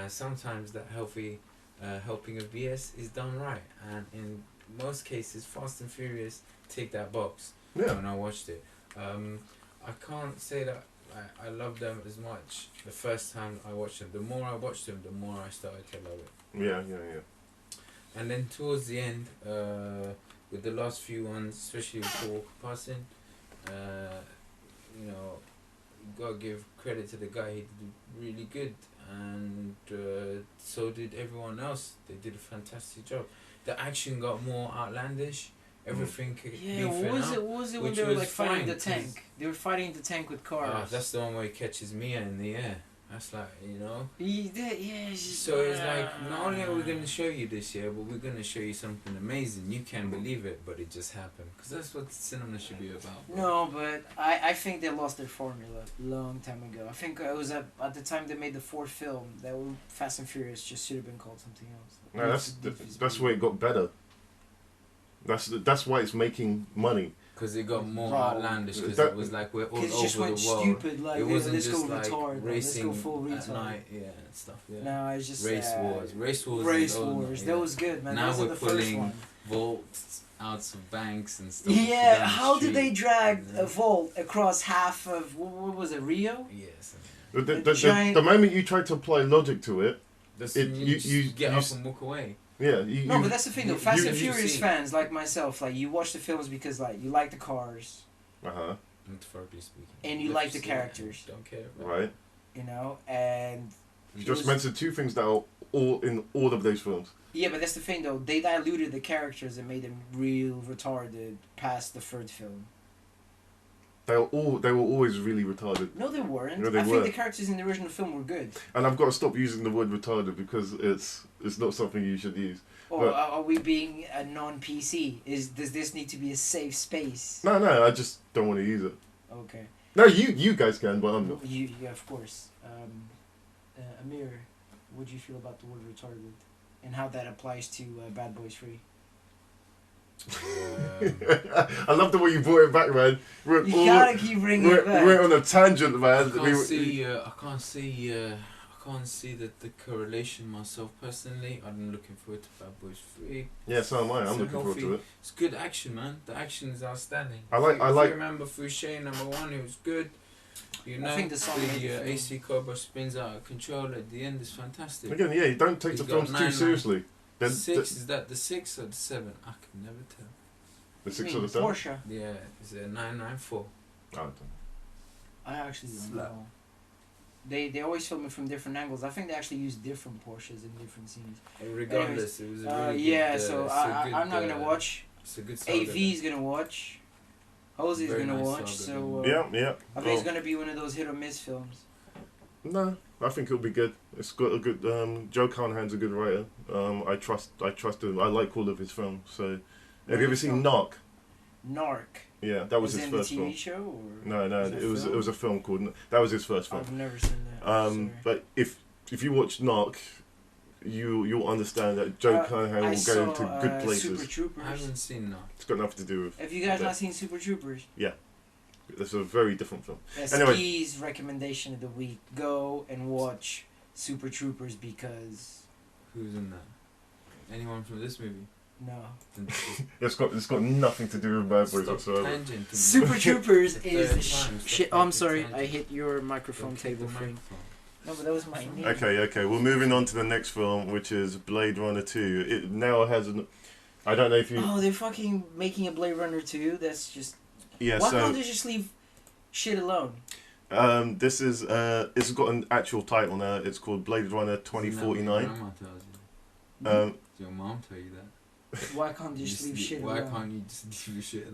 Sometimes that healthy helping of BS is done right, and in most cases, Fast and Furious tick that box. Yeah. When I watched it, I can't say that I love them as much the first time I watched them. The more I watched them, the more I started to love it. Yeah. And then towards the end, with the last few ones, especially with Paul passing, you know, you gotta give credit to the guy. He did really good, and so did everyone else. They did a fantastic job. The action got more outlandish. Everything. Yeah, what was it when they were like fighting the tank? They were fighting the tank with cars. That's the one where he catches Mia in the air. That's like, you know. So it's like, not only are we going to show you this year, but we're going to show you something amazing. You can't believe it, but it just happened. Because that's what cinema should be about. Bro. No, but I think they lost their formula a long time ago. I think it was at the time they made the fourth film, that Fast and Furious just should have been called something else. No, that's where it got better. That's why it's making money. Because it got more outlandish. Because it was like we're all over the world. It just went stupid. Like, it wasn't let's just go like retard. racing Let's go full retard. at night, yeah, and stuff. Yeah. No, it's just race wars. Race wars. That was good, man. Now Those we're are the first one. pulling vaults out of banks and stuff. Yeah, how did they drag a vault across half of what was it, Rio? Yes. The moment you try to apply logic to it, you get up and walk away. Yeah, no, but that's the thing though. Fast and Furious fans like myself, like you watch the films because like you like the cars. Metaphorically speaking. And you like the characters. Don't care. Right. You know, and you just mentioned two things that are all in all of those films. Yeah, but that's the thing though. They diluted the characters and made them real retarded past the third film. They were always really retarded. No, they weren't. No, they I were. think the characters in the original film were good. And I've got to stop using the word retarded because it's not something you should use. Or are we being a non-PC? Does this need to be a safe space? No, I just don't want to use it. Okay. No, you guys can, but I'm not. Yeah, of course. Amir, what do you feel about the word retarded, and how that applies to Bad Boys 3? Yeah. I love the way you brought it back, man. You gotta keep bringing it back. We're on a tangent, man. I can't see the correlation myself personally. I'm looking forward to Bad Boys 3. Yeah, so am I. I'm looking forward to it. It's good action, man. The action is outstanding. I like. If you remember Fouché #1, it was good. You know, I think the AC Cobra spins out of control at the end is fantastic. Again, yeah, you don't take the films too seriously. Is that the 6 or the 7? I can never tell. The 6 or the 7? Porsche. Yeah, is it a 994? I actually don't know. They always film it from different angles. I think they actually use different Porsches in different scenes. Regardless, it was a really good, so I'm not gonna watch. It's a good AV's gonna watch. Hosey's gonna watch. So yeah. I think it's gonna be one of those hit or miss films. No, I think it'll be good. It's got a good. Joe Carnahan's a good writer. I trust him. I like all of his films. So, have you ever seen Narc? Narc. Yeah, that was his first film. Was it a TV show? Or no, it was a film called. That was his first film. I've never seen that. But if you watch Narc, you'll understand that Joe Carnahan will go into good places. Super Troopers. I haven't seen Narc. It's got nothing to do with. Have you guys not seen Super Troopers? Yeah, it's a very different film. That's anyway, Key's recommendation of the week: go and watch Super Troopers because. Who's in that? Anyone from this movie? No. It's got nothing to do with Bad Boys whatsoever. Super Troopers is the shit. Oh, I'm sorry, I hit your microphone table frame. No, but that was my name. Okay. We're moving on to the next film, which is Blade Runner 2. It now has an. I don't know if you. Oh, they're fucking making a Blade Runner 2. That's just. Yeah. Why can't they just leave shit alone? This is it's got an actual title now. It's called Blade Runner 2049. Your mom tell you that. Why can't you just leave shit alone? Why can't you just leave your shit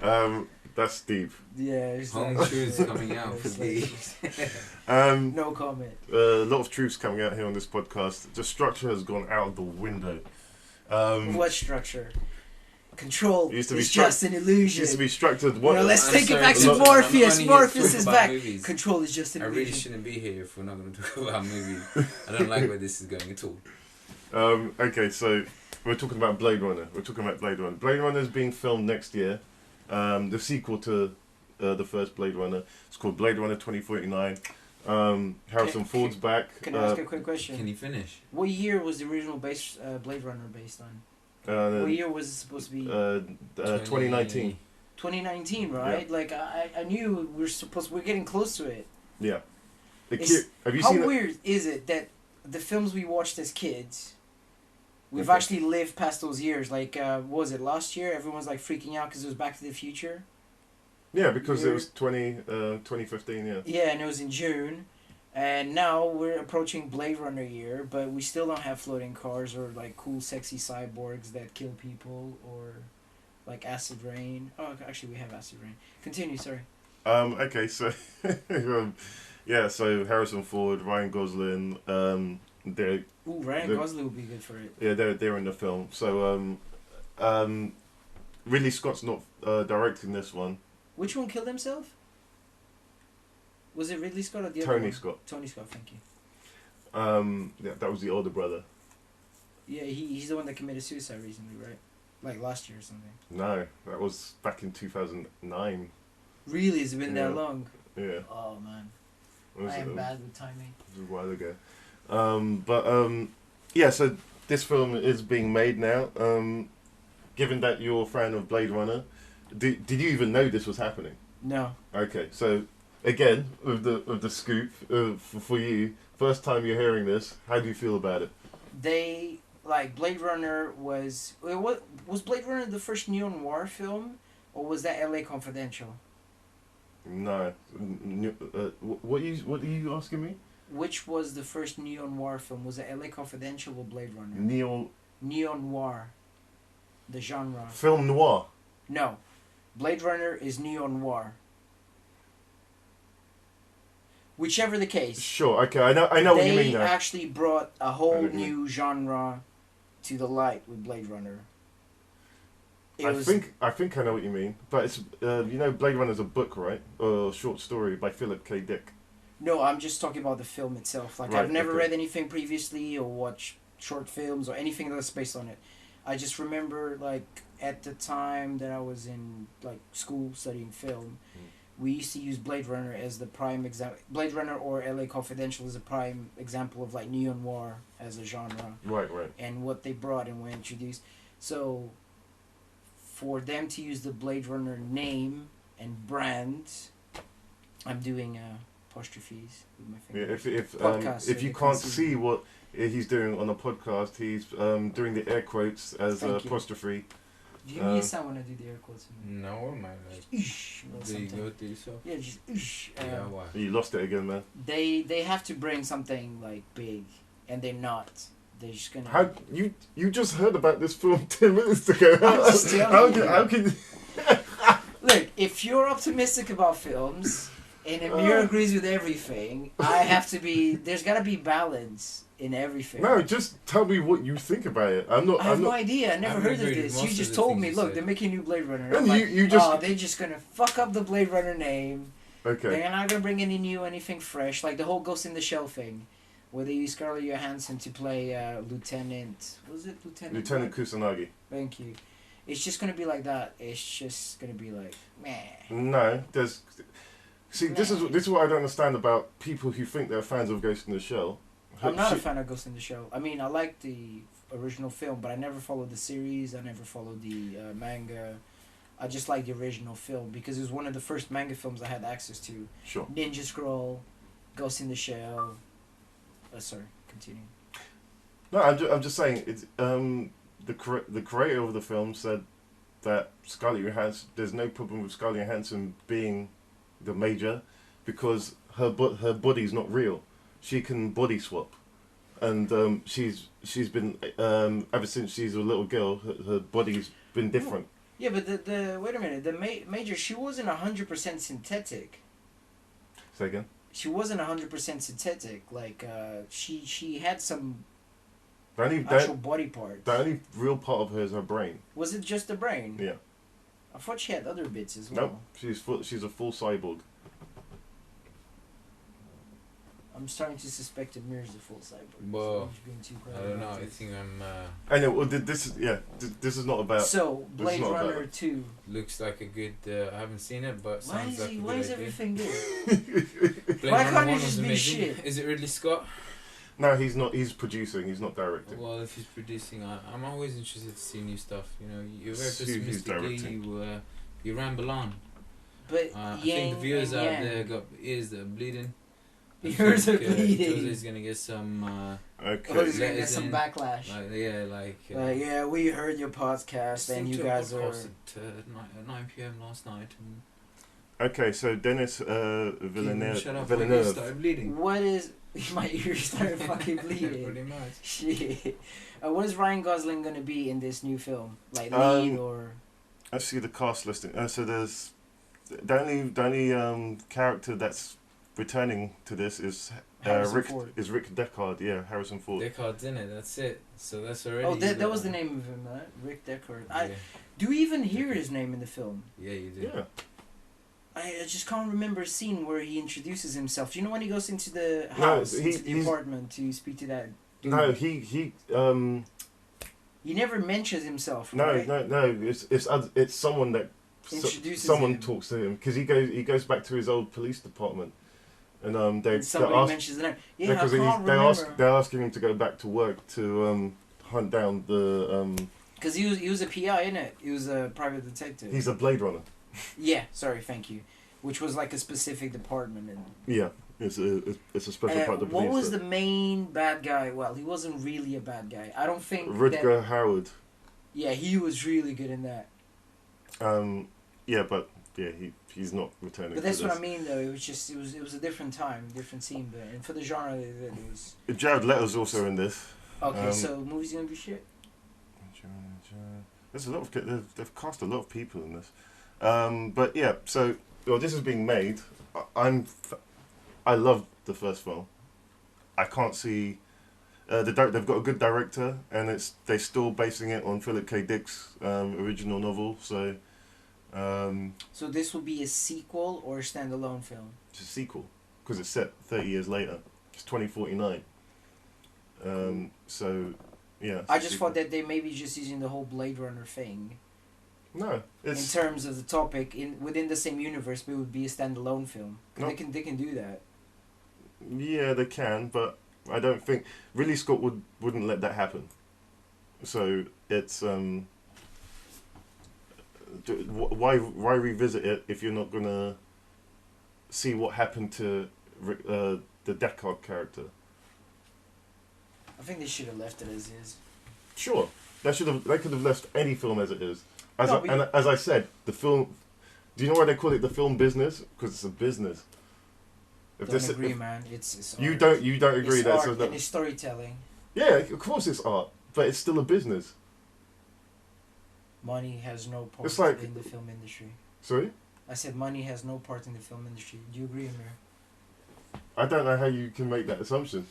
alone? That's deep. Yeah, it's Home like, truths coming out, please. No comment. A lot of truths coming out here on this podcast. The structure has gone out the window. What structure? Control is just an illusion. Used to be structured. What? Let's take it back to Morpheus. Morpheus is back. Movies. Control is just an illusion. I really shouldn't be here if we're not going to talk about movies. I don't like where this is going at all. Okay, so we're talking about Blade Runner. Blade Runner is being filmed next year. The sequel to the first Blade Runner. It's called Blade Runner 2049. Harrison Ford's back. Can I ask a quick question? Can you finish? What year was the original Blade Runner based on? What year was it supposed to be? 2019. 2019, right? Yeah. Like I knew we're getting close to it. Yeah. Have you seen how weird is it that the films we watched as kids, we've actually lived past those years? Like, what was it, last year? Everyone's like freaking out because it was Back to the Future. Yeah, because it was 2015, yeah. Yeah, and it was in June. And now we're approaching Blade Runner year, but we still don't have floating cars or like cool sexy cyborgs that kill people or like acid rain. Oh, actually we have acid rain. Continue, sorry. Okay, so yeah, so Harrison Ford, Ryan Gosling, Ryan Gosling would be good for it. Yeah, they're in the film. So Ridley Scott's not directing this one. Which one killed himself? Was it Ridley Scott or the other Tony one? Scott. Tony Scott, thank you. Yeah, that was the older brother. Yeah, he's the one that committed suicide recently, right? Like last year or something. No, that was back in 2009. Really? Has it been that long? Yeah. Oh, man. I am bad with timing. It was a while ago. Yeah, so this film is being made now. Given that you're a fan of Blade Runner, did you even know this was happening? No. Okay, so again, with the scoop for you, first time you're hearing this, how do you feel about it? Blade Runner was Blade Runner the first neo-noir film, or was that LA Confidential? No. What are you asking me? Which was the first neo-noir film? Was it LA Confidential or Blade Runner? Neo-noir. The genre. Film noir? No. Blade Runner is neo-noir. Whichever the case. Sure, okay, I know what you mean now. They actually brought a whole new genre to the light with Blade Runner. I think I know what you mean, but it's Blade Runner's a book, right? Or a short story by Philip K. Dick. No, I'm just talking about the film itself. Like, I've never read anything previously or watched short films or anything that's based on it. I just remember, like, at the time that I was in, like, school studying film, we used to use Blade Runner as the prime example. Blade Runner or LA Confidential is a prime example of, like, neo-noir as a genre. Right. And what they brought and were introduced. So, for them to use the Blade Runner name and brand, I'm doing apostrophes with my fingers. Yeah, if you can't see what he's doing on the podcast, he's doing the air quotes as apostrophe. Do you give me a sound when I do the air quotes? No, man. There you go, do so. Yeah, just why? You lost it again, man. They have to bring something like big, and they're not. They're just gonna. How you just heard about this film 10 minutes ago? How can? Look, if you're optimistic about films and Amir agrees with everything, I have to be. There's gotta be balance in everything. No, just tell me what you think about it. I have no idea. I never heard of this. You just told me. Look, they're making a new Blade Runner. And they're just gonna fuck up the Blade Runner name. Okay. They're not gonna bring anything fresh, like the whole Ghost in the Shell thing, where they use Scarlett Johansson to play Lieutenant. Was it Lieutenant Kusanagi? Thank you. It's just gonna be like that. It's just gonna be like, meh. No, there's. See, this is what I don't understand about people who think they're fans of Ghost in the Shell. I'm not a fan of Ghost in the Shell. I mean, I like the original film, but I never followed the series. I never followed the manga. I just like the original film because it was one of the first manga films I had access to. Sure. Ninja Scroll, Ghost in the Shell. Sorry, continue. No, I'm just saying it's the creator of the film said that Scarlett Johansson. There's no problem with Scarlett Johansson being the major because her body's not real. She can body swap, and she's been ever since she's a little girl. Her body's been different. Yeah, but the wait a minute. The major, she wasn't 100% synthetic. Say again. She wasn't 100% synthetic. Like she had some actual actual body parts. The only real part of her is her brain. Was it just the brain? Yeah. I thought she had other bits as well. Nope, she's a full cyborg. I'm starting to suspect Amir's a full cyborg. Well, I don't know. I think I'm. I know. Well, this is not about. So Blade Runner 2 looks like a good. I haven't seen it, but sounds like a good Why is idea. everything good? Why can't it just be shit? Is it Ridley Scott? No, he's not. He's producing. He's not directing. Well, if he's producing, I'm always interested to see new stuff. You know, you're very pessimistic. You You ramble on. But I think the viewers out there got ears that are bleeding. Ears are bleeding. Jose's gonna get some. Okay. He's gonna get some backlash. Like, we heard your podcast and you guys are. At 9 p.m. last night. Okay, so Denis Villeneuve. Shut up! Villeneuve started bleeding. What is my ears started fucking bleeding? Pretty much. Shit. What is Ryan Gosling gonna be in this new film? Like lead or? I see the cast listing. So there's the only character that's returning to this is Rick Deckard. Yeah, Harrison Ford. Deckard's in it. That's it. So that's already. Oh, that was the name of him, Rick Deckard. Do you even hear his name in the film? Yeah, you do. Yeah. I just can't remember a scene where he introduces himself. Do you know when he goes into the house, into the apartment to speak to that dude? No, he never mentions himself. No, right? no. It's someone that introduces someone him. talks to him because he goes back to his old police department, and somebody mentions the name. Yeah, I can't remember. They're asking him to go back to work to hunt down the. Because he was a PI, in it. He was a private detective. He's a Blade Runner. Yeah, sorry, thank you. Which was like a specific department. Yeah, it's a special part of the police. What was the main bad guy? Well, he wasn't really a bad guy. I don't think. Rutger Hauer. Yeah, he was really good in that. He's not returning. But that's what I mean, though. It was a different time, different scene, but and for the genre it was. Jared Leto's also in this. Okay, so movie's gonna be shit. There's a lot of they've cast a lot of people in this. But yeah, so this is being made. I love the first film. I can't see they've got a good director, and they're still basing it on Philip K. Dick's original novel. So so this will be a sequel or a standalone film? It's a sequel because it's set 30 years later. It's 2049. So yeah. I just thought that they may be just using the whole Blade Runner thing. No, in terms of the topic within the same universe, but it would be a standalone film. No. They can do that. Yeah, they can, but I don't think Ridley Scott wouldn't let that happen. So it's why revisit it if you're not gonna see what happened to the Deckard character? I think they should have left it as is. Sure, they could have left any film as it is. As I said, the film. Do you know why they call it the film business? Because it's a business. Man. It's you art. don't agree it's that's art and it's storytelling. Yeah, of course it's art, but it's still a business. Money has no part in the film industry. Sorry? I said money has no part in the film industry. Do you agree, Amir? I don't know how you can make that assumption.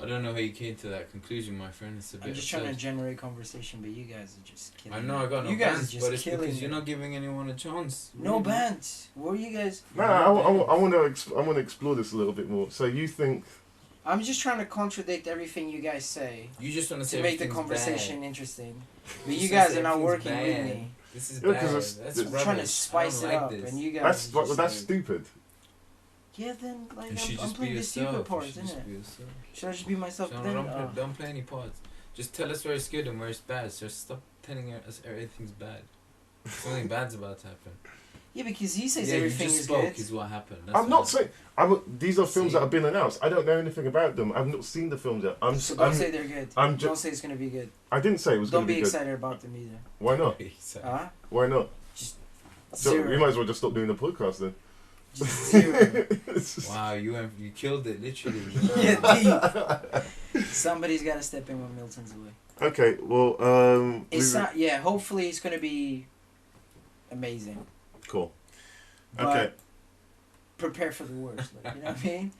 I don't know how you came to that conclusion, my friend. It's a bit. I'm just trying to generate conversation, but you guys are just killing. I know I got no bans, but it's because you're not giving anyone a chance. No bans. What are you guys? No, I want to explore this a little bit more. So you think? I'm just trying to contradict everything you guys say. You just want to say to make the conversation interesting, but you guys are not working with me. This is bad. That's trying to spice it up, and you guys. That's stupid. Yeah, then like I'm playing the stupid part, isn't it? Should I just be myself? No, don't play any parts. Just tell us where it's good and where it's bad. So stop telling us everything's bad. Something bad's about to happen. Yeah, because he says everything is good. Is what happened. I'm not saying. These are films that have been announced. I don't know anything about them. I've not seen the films yet. Don't say they're good. Don't say it's gonna be good. I didn't say it was going to be good. Don't be excited about them either. Why not? Why not? Just we might as well just stop doing the podcast then. Just zero. Wow, you killed it literally. Yeah, somebody's got to step in when Milton's away. Okay, well, it's not. Yeah, hopefully it's gonna be amazing. Cool. But okay. Prepare for the worst. Like, you know what I mean?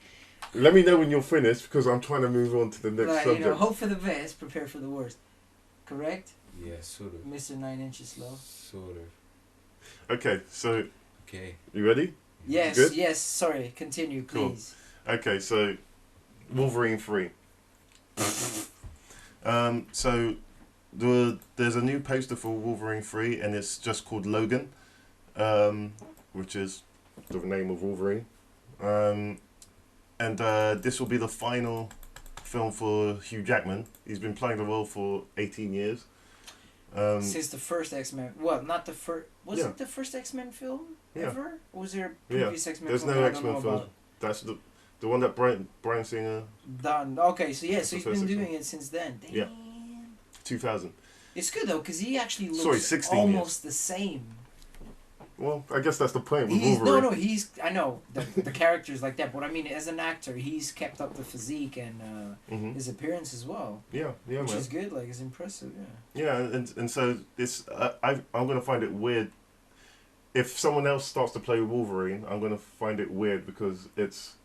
Let me know when you're finished because I'm trying to move on to the next subject. Hope for the best, prepare for the worst. Correct? Yeah, sort of. Mr. 9 Inches Low. Sort of. Okay, so. Okay. You ready? Yes. Good? Yes. Sorry. Continue, please. Cool. Okay, so Wolverine 3. So there's a new poster for Wolverine 3, and it's just called Logan, which is the name of Wolverine. And this will be the final film for Hugh Jackman. He's been playing the role for 18 years. Since the first X-Men, well, not the first. Was it the first X-Men film ever? Or was there a previous X-Men There's film? no X-Men film. That's the one that Brian Singer done. Okay, so so he's been doing it since then. Damn. Yeah. 2000. It's good though, because he actually looks 16 almost the same. Well, I guess that's the point with He's, Wolverine. I know the character's like that, but I mean, as an actor, he's kept up the physique and his appearance as well. Yeah, which man. is good. Like, it's impressive. Yeah. Yeah, and so it's I'm gonna find it weird if someone else starts to play Wolverine. I'm gonna find it weird because it's.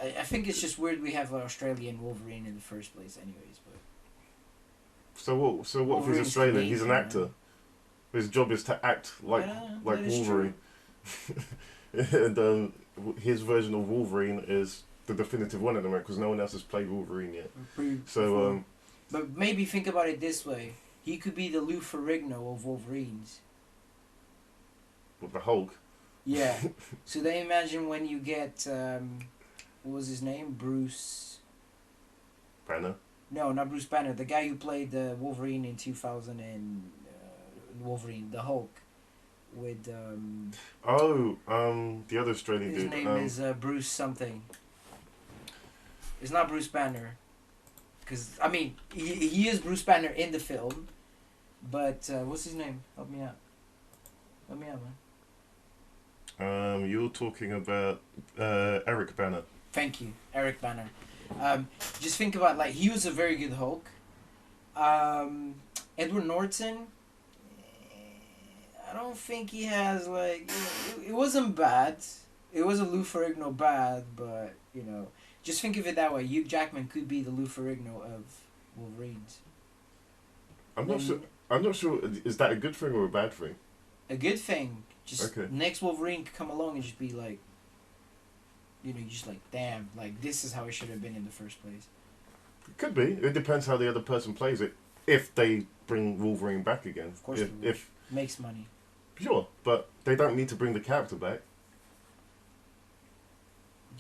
I think it's just weird we have an Australian Wolverine in the first place, anyways. But. So what if he's Australian? Canadian, he's an actor. Man. His job is to act like Wolverine. And his version of Wolverine is the definitive one at the moment because no one else has played Wolverine yet. So, but maybe think about it this way: he could be the Lou Ferrigno of Wolverines. With the Hulk. Yeah. So then imagine when you get what was his name? Bruce Banner. No, not Bruce Banner. The guy who played the Wolverine in 2000 and Wolverine, the Hulk, with the other Australian dude. His name is Bruce something. It's not Bruce Banner, because I mean he is Bruce Banner in the film, but what's his name? Help me out, man. You're talking about Eric Banner. Thank you, Eric Banner. Just think about, like, he was a very good Hulk. Edward Norton, I don't think he has, like, it wasn't bad. It wasn't Lou Ferrigno bad, but, just think of it that way. Hugh Jackman could be the Lou Ferrigno of Wolverines. I'm not sure. Is that a good thing or a bad thing? A good thing. Just next Wolverine could come along and just be like, you're just like, damn, like, this is how it should have been in the first place. It could be. It depends how the other person plays it. If they bring Wolverine back again. Of course if makes money. Sure, but they don't need to bring the character back.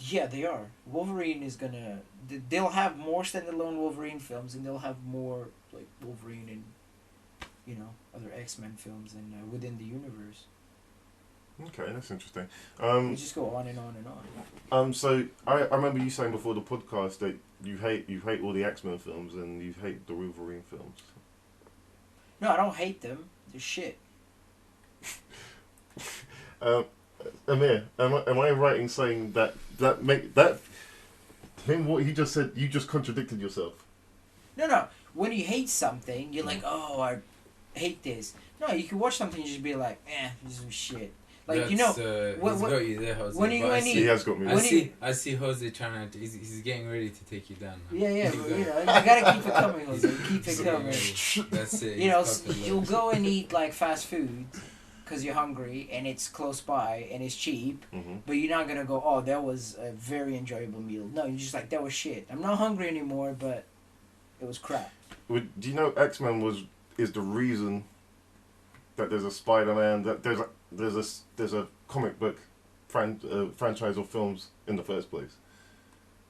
Yeah, they are. Wolverine is gonna... They'll have more standalone Wolverine films, and they'll have more, like, Wolverine in, other X-Men films and within the universe. Okay, that's interesting. You just go on and on and on. So I remember you saying before the podcast that you hate all the X-Men films and you hate the Wolverine films. No, I don't hate them. They're shit. Amir, am I right in saying that him what he just said? You just contradicted yourself. No. When you hate something, you're like, oh, I hate this. No, you can watch something and just be like, this is shit. Like, he's got you there, Jose. When you he has got me. I see Jose trying to. He's getting ready to take you down now. Yeah, but, you gotta keep it coming, Jose. Keep it coming. That's it. You'll go and eat like fast food because you're hungry and it's close by and it's cheap, but you're not gonna go, oh, that was a very enjoyable meal. No, you're just like, that was shit. I'm not hungry anymore, but it was crap. Do you know X-Men is the reason that there's a Spider-Man, that there's a comic book franchise of films in the first place?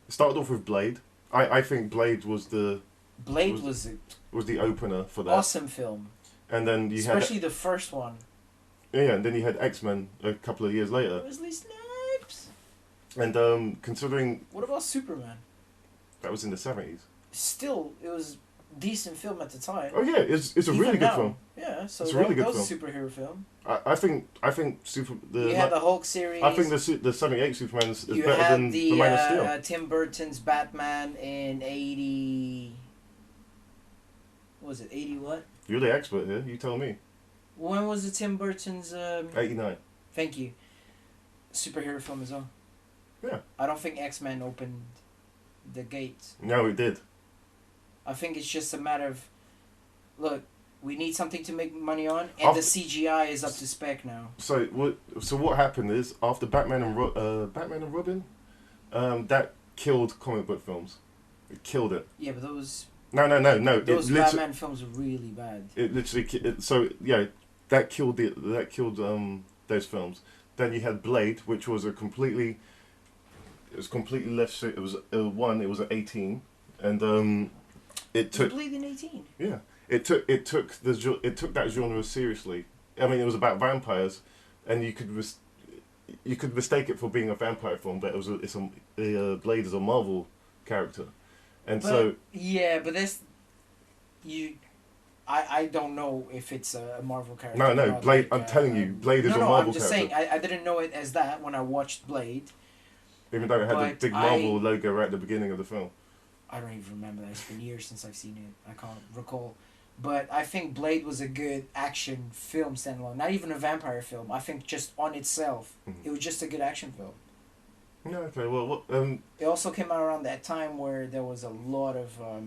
It started off with Blade. I think Blade was the opener for that. Awesome film. And then especially the first one. Yeah, and then you had X-Men a couple of years later. Wesley Snipes. And considering... What about Superman? That was in the 70s. Still, it was a decent film at the time. Oh yeah, it's a really good film. Yeah, so it's a really good was film. A superhero film. I think you had the Hulk series. I think the 78 Superman is better than the Man of Steel. You had Tim Burton's Batman in 80... What was it, 80 what? You're the expert here, you tell me. When was the Tim Burton's... 89. Thank you. Superhero film as well. Yeah. I don't think X-Men opened the gates. No, it did. I think it's just a matter of... Look, we need something to make money on, and the CGI is up to spec now. So what happened is, after Batman and Robin, that killed comic book films. It killed it. Yeah, but those... No. Those Batman films are really bad. It literally... that killed those films. Then you had Blade, which was completely left shit. It was an 18, and it took... Blade in 18? Yeah. it took that genre seriously. I mean, it was about vampires, and you could mistake it for being a vampire film, but Blade is a Marvel character, and so but that's you. I don't know if it's a Marvel character. No, Blade. I'm telling you, Blade is a Marvel I'm just character. saying, I didn't know it as that when I watched Blade. Even though it had the big Marvel logo right at the beginning of the film. I don't even remember that. It's been years since I've seen it. I can't recall. But I think Blade was a good action film standalone. Not even a vampire film. I think just on itself, it was just a good action film. Yeah, okay, well, it also came out around that time where there was a lot of, I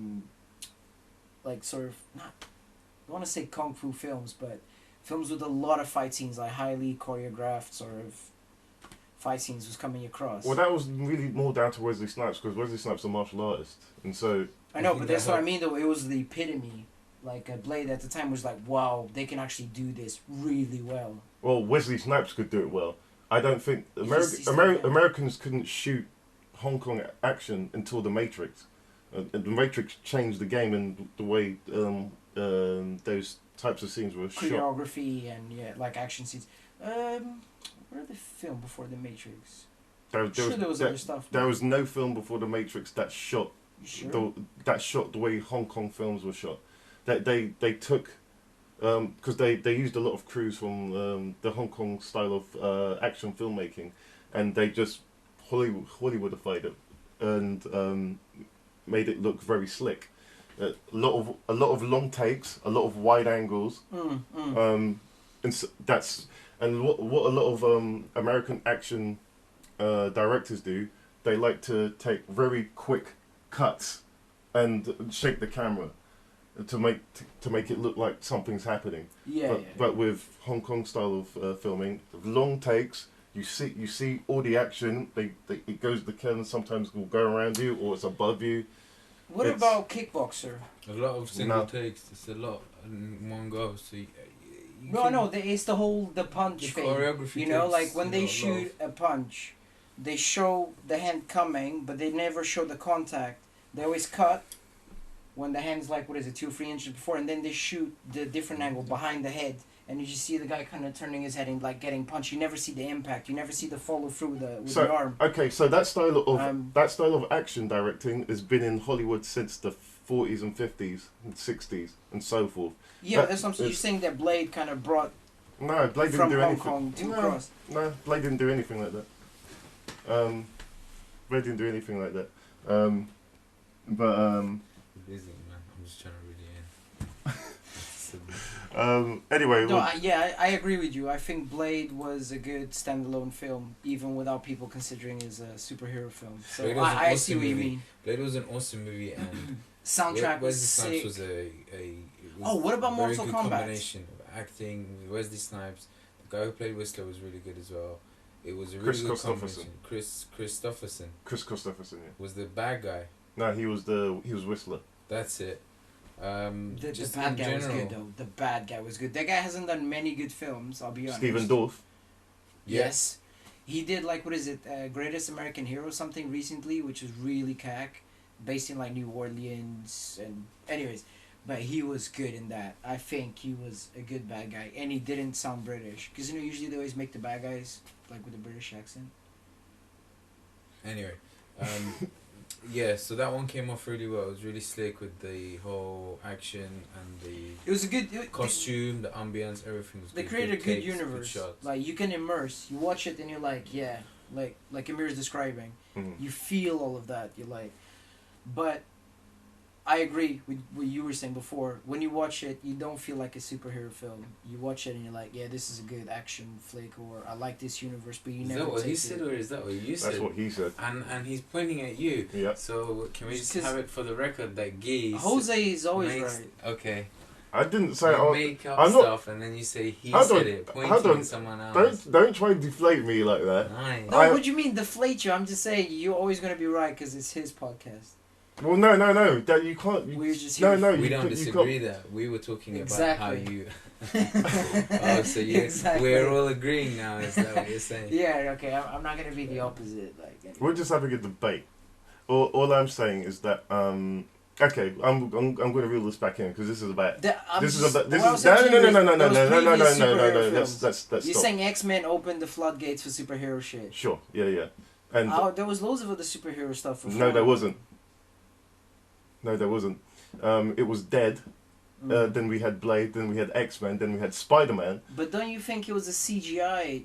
want to say kung fu films, but films with a lot of fight scenes, like highly choreographed sort of fight scenes was coming across. Well, that was really more down to Wesley Snipes, because Wesley Snipes is a martial artist, and so... I know, but that's what I mean, though. It was the epitome. Like, Blade at the time was like, wow, they can actually do this really well. Well, Wesley Snipes could do it well. I don't think... Americans couldn't shoot Hong Kong action until The Matrix. The Matrix changed the game and the way those types of scenes were shot. Choreography and, like action scenes. What are the film before The Matrix? There was other stuff. There was no film before The Matrix that shot the way Hong Kong films were shot. They took because they used a lot of crews from the Hong Kong style of action filmmaking, and they just Hollywoodified it and made it look very slick. A lot of long takes, a lot of wide angles, and what a lot of American action directors do. They like to take very quick cuts and shake the camera to make it look like something's happening. But with Hong Kong style of filming, long takes. You see all the action. It goes. The camera sometimes will go around you or it's above you. What about Kickboxer? A lot of single takes. It's a lot in one go. So it's the punch thing. Choreography. You know, like when they shoot a punch, they show the hand coming, but they never show the contact. They always cut when the hand's 2 or 3 inches before, and then they shoot the different angle behind the head, and you just see the guy kind of turning his head and getting punched. You never see the impact. You never see the follow through with the arm. Okay, so that style of action directing has been in Hollywood since the 40s and 50s and 60s and so forth. Yeah, that's what I'm saying. You're saying that Blade kind of brought. No, Blade didn't do anything. From Hong Kong to across. No, Blade didn't do anything like that. Blade didn't do anything like that. Busy, man. I'm just trying to really end. Anyway. No, I agree with you. I think Blade was a good standalone film, even without people considering it as a superhero film. So I see what you mean. Blade was an awesome movie, and soundtrack was sick. Was what about Mortal Kombat? Combination of acting with Wesley Snipes. The guy who played Whistler was really good as well. It was a really good combination. Chris Christopherson. Chris Christopherson, yeah. Was the bad guy. No, he was Whistler. That's it. The bad guy was good though. The bad guy was good. That guy hasn't done many good films, I'll be honest. Stephen Dorff. Yes. He did Greatest American Hero something recently, which was really cack, based in New Orleans and anyways, but he was good in that. I think he was a good bad guy, and he didn't sound British, because usually they always make the bad guys with a British accent. Anyway, yeah, so that one came off really well. It was really slick with the whole action and it was a good costume, the ambience, everything was good. They created a good universe. You can immerse. You watch it and you're like Amir is describing. You feel all of that. You're like, but I agree with what you were saying before. When you watch it, you don't feel like a superhero film. You watch it and you're like, yeah, this is a good action flick, or I like this universe, but you never. Is that what he said, or is that what you said? That's what he said. And he's pointing at you. Yeah. So can we just have it for the record that Jose is always right. Okay. I didn't say. You make up stuff and then you say he said it, pointing at someone else. Don't try and deflate me like that. Nice. No, what do you mean deflate you? I'm just saying you're always gonna be right because it's his podcast. Well, no. That you can't. We're just we don't disagree. That we were talking about how you. So we're all agreeing now. Is that what you're saying? Yeah. Okay. I'm not gonna be the opposite. We're just having a debate. All I'm saying is that Okay, I'm going to reel this back in because this is about. No. Let's You're stop. saying X-Men opened the floodgates for superhero shit. Sure. Yeah. And there was loads of other superhero stuff. No, there wasn't. It was Dead. Then we had Blade. Then we had X-Men. Then we had Spider-Man. But don't you think it was a CGI?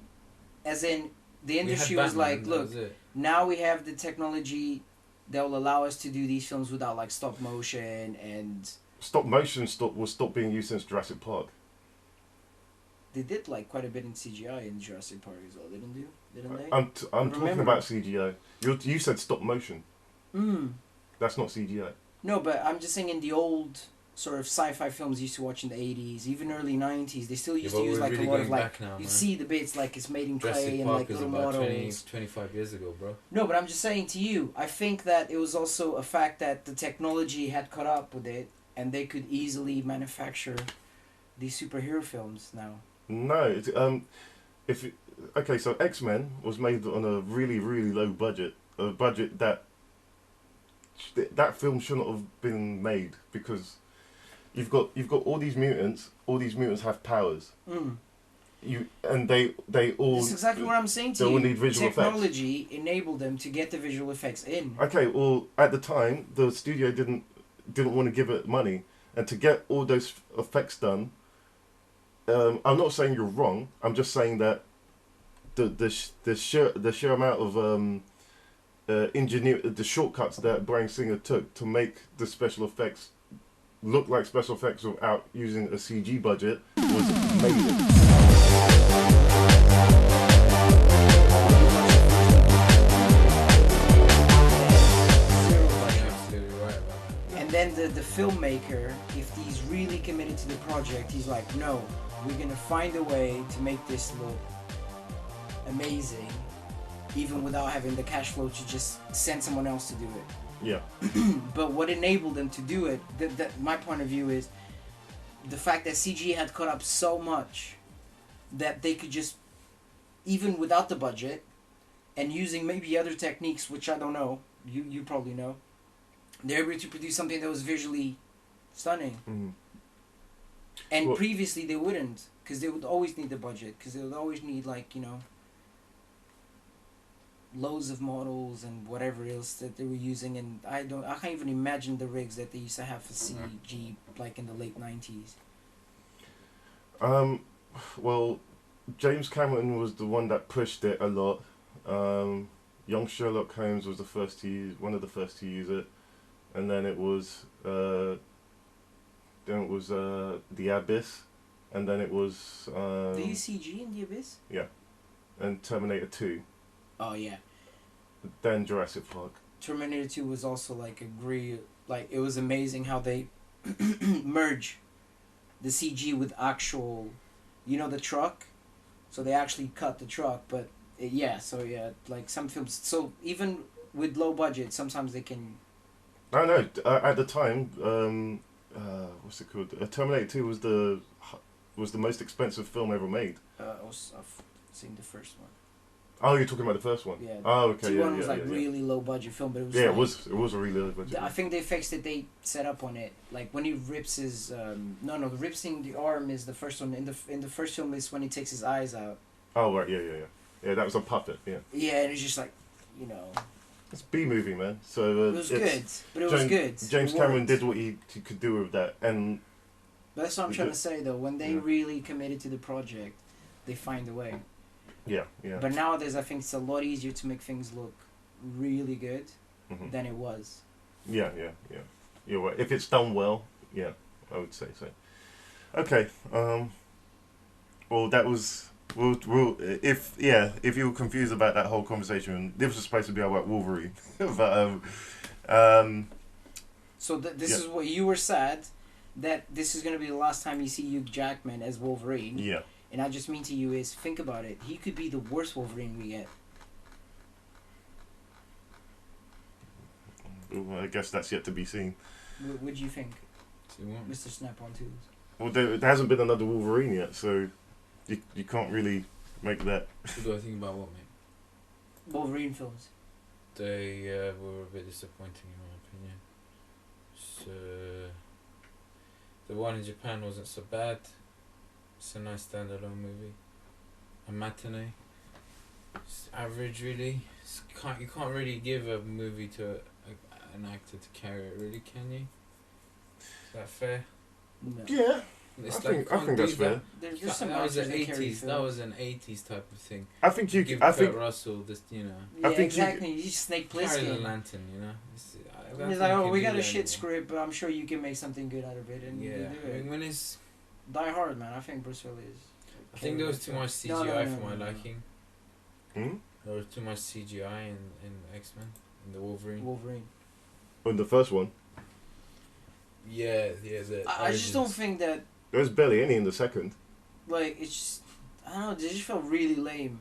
As in, the industry was like, look, now we have the technology that will allow us to do these films without like stop motion and. Stop motion was stopped being used since Jurassic Park. They did like quite a bit in CGI in Jurassic Park as well, didn't they? I'm talking about CGI. You said stop motion. That's not CGI. No, but I'm just saying in the old sort of sci-fi films you used to watch in the 80s, even early 90s, they still used to use like really a lot of like you see the bits like it's made in clay and like little models. 25 years ago, bro. No, but I'm just saying to you, I think that it was also a fact that the technology had caught up with it and they could easily manufacture these superhero films now. No, so X-Men was made on a really, really low budget, a budget that film shouldn't have been made because you've got all these mutants. All these mutants have powers. They all. That's exactly what I'm saying to you. They all need visual Technology enabled them to get the visual effects in. Okay, well at the time the studio didn't want to give it money, and to get all those effects done. I'm not saying you're wrong. I'm just saying that the sheer amount of the shortcuts that Bryan Singer took to make the special effects look like special effects without using a CG budget was amazing. And then the filmmaker, if he's really committed to the project, he's like, no, we're gonna find a way to make this look amazing, even without having the cash flow to just send someone else to do it. Yeah. But what enabled them to do it, my point of view is the fact that CG had caught up so much that they could just, even without the budget and using maybe other techniques, which I don't know, you probably know, they're able to produce something that was visually stunning. And previously they wouldn't, because they would always need the budget, because they would always need loads of models and whatever else that they were using, and I can't even imagine the rigs that they used to have for CG like in the late 90s. Well, James Cameron was the one that pushed it a lot. Young Sherlock Holmes was one of the first to use it, and then it was The Abyss, and then it was They use CG in The Abyss? Yeah, and Terminator 2. Oh yeah. Then Jurassic Park. Terminator 2 was also it was amazing how they merge the CG with actual, the truck. So they actually cut the truck, but some films. So even with low budget, sometimes they can. I know. At the time, what's it called? Terminator 2 was the most expensive film ever made. I've seen the first one. Oh, you're talking about the first one? Yeah. Oh, okay. The 2 was really low budget film, but it was. Yeah, it was a really low budget. I think the effects that they set up on it, like when he rips his the ripping the arm is the first one. In the first film is when he takes his eyes out. Oh right, yeah. That was a puppet. Yeah. Yeah, and it's just like, It's B-movie, man. So it was good, but it was good. James Cameron did what he could do with that, and. But that's what I'm trying to say, though. When they really committed to the project, they find a way. Yeah. But nowadays, I think it's a lot easier to make things look really good than it was. Yeah. You're right. If it's done well, yeah, I would say so. Okay. Well, that was. If you were confused about that whole conversation, this was supposed to be about Wolverine, but So this is what you were sad that this is going to be the last time you see Hugh Jackman as Wolverine. Yeah. And I just mean to you is, think about it. He could be the worst Wolverine we get. Well, I guess that's yet to be seen. What do you think, Mr. Snap-on-Twos? Well, there hasn't been another Wolverine yet, so you can't really make that. What do I think about what, mate? Wolverine films. They were a bit disappointing in my opinion. So the one in Japan wasn't so bad. It's a nice standalone movie. A matinee. It's average, really. You can't really give a movie to an actor to carry it, really, can you? Is that fair? No. Yeah. It's I think that's fair. There's some that was an actors that carry 80s. That was an 80s type of thing. I think you. Give I think Kurt Russell this, you know. Yeah, I think exactly. You just Snake Carry the Plissken. lantern, you know. He's like, oh, we got a shit script, but I'm sure you can make something good out of it, and you Yeah, do I it. mean, when it's. Die Hard, man. I think Bruce Willis. I think there was too much CGI for my liking. Hmm? There was too much CGI in X-Men, in the Wolverine. On the first one, Yeah. I just don't think that, there's barely any in the second. like, it's just, I don't know, they just felt really lame.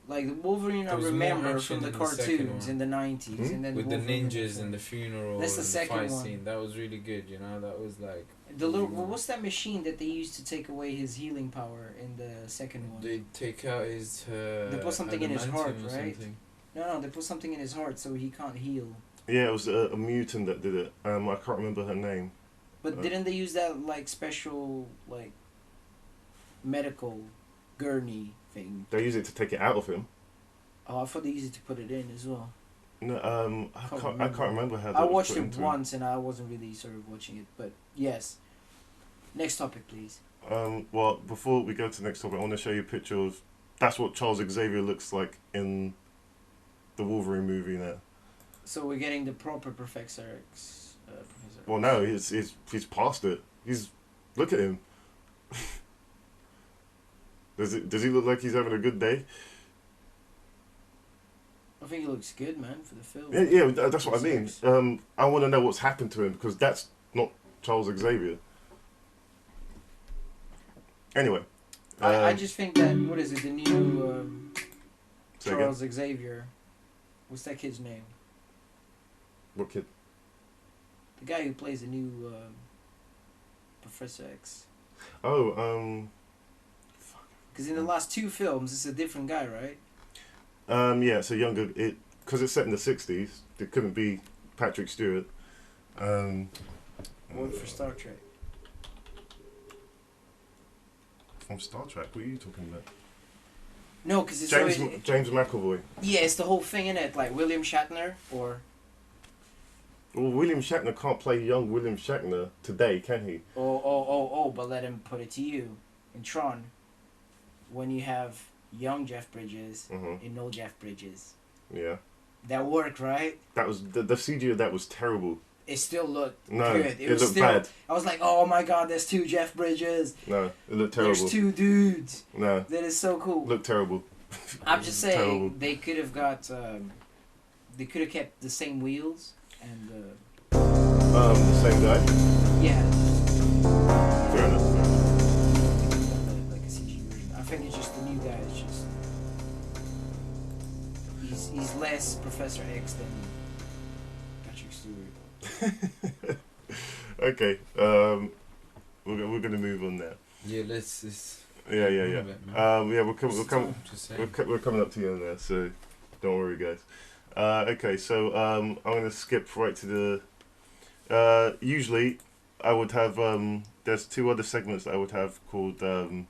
Like, the Wolverine I There was remember more from action the in the second cartoons one. in the 90s. And then With the Wolverine ninjas and the funeral That's the and second fight one. scene. That was really good, you know. That was like... The little, what's that machine that they used to take away his healing power in the second one? They take out his... They put something in his heart, adamantium or right? something. No, they put something in his heart so he can't heal. Yeah, it was a mutant that did it. I can't remember her name. But didn't they use that, like, special, like, medical gurney thing? They used it to take it out of him. Oh, I thought they used it to put it in as well. No, I can't remember how. I watched it once and I wasn't really sort of watching it, but yes. Next topic, please. Well, before we go to the next topic, I want to show you a picture of. That's what Charles Xavier looks like in the Wolverine movie now. So we're getting the proper Professor X. Well, no, he's past it. Look at him. Does he look like he's having a good day? I think he looks good, man, for the film. Yeah, that's what I mean. I want to know what's happened to him because that's not Charles Xavier. Anyway. I just think that, what is it, the new Charles again? Xavier. What's that kid's name? What kid? The guy who plays the new Professor X. Oh, Because in the last two films, it's a different guy, right? Yeah, it's a younger. Because it's set in the 60s, it couldn't be Patrick Stewart. Worked for Star Trek. From Star Trek? What are you talking about? No, because it's James McAvoy. Yeah, it's the whole thing in it, like William Shatner or. Well, William Shatner can't play young William Shatner today, can he? But let him put it to you. In Tron, when you have young Jeff Bridges and old Jeff Bridges. Yeah. That worked, right? That was the CG of that was terrible. It still looked good. It was looked still bad. I was like, oh my god, there's two Jeff Bridges. No, it looked terrible. There's two dudes. No. That is so cool. Looked terrible. I'm just saying they could have got they could have kept the same wheels and the same guy? Yeah. Fair enough. Like a CG version. I think it's just the new guy. It's just he's less Professor X than Patrick Stewart. Okay. We're gonna move on now. Yeah, let's Yeah. We're coming up to the end there, so don't worry, guys. Okay, so I'm gonna skip right to the. Usually, I would have. There's two other segments that I would have called. Can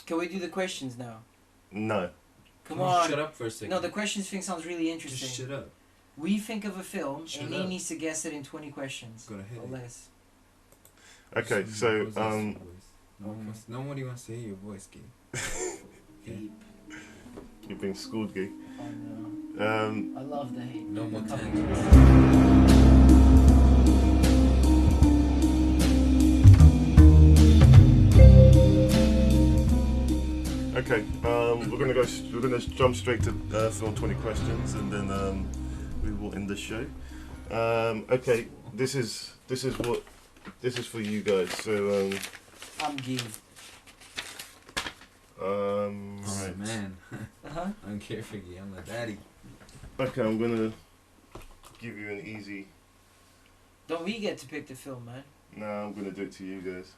we do the questions now? No. Come on. Shut up for a second. No, the questions thing sounds really interesting. Just shut up. We think of a film, Shut and up. he needs to guess it in 20 questions. Gonna hit or it. less. Okay, so Nobody wants to hear your voice, Gay. Deep. You're being schooled, Gay. I know. I love the hate. No more time. Okay, we're gonna jump straight to film 20 questions, and then we will end the show. Okay, this is for you guys. So I'm gay. Alright, man. I'm carefree. I'm a daddy. Okay, I'm gonna give you an easy. Don't we get to pick the film, man? No, I'm gonna do it to you guys.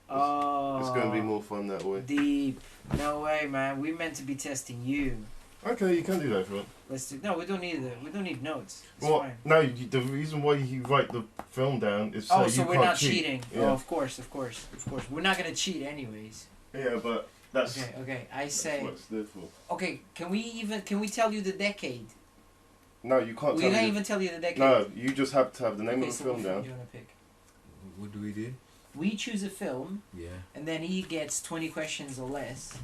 Oh. It's gonna be more fun that way. Deep. No way, man. We meant to be testing you. Okay, you can do that if you want. Let's do. No, we don't need it. We don't need notes. It's Well, fine. no, the reason why you write the film down is so Oh, you so we're can't not cheat. cheating. Yeah. Oh, of course. We're not gonna cheat anyways. Yeah, but that's Okay. I say. what it's there for. Okay, can we tell you the decade? No, you can't. We tell can't me even tell you the decade. No, you just have to have the name Okay, of the so what film film down. do you wanna pick? What do we do? We choose a film, Yeah. and then he gets 20 questions or less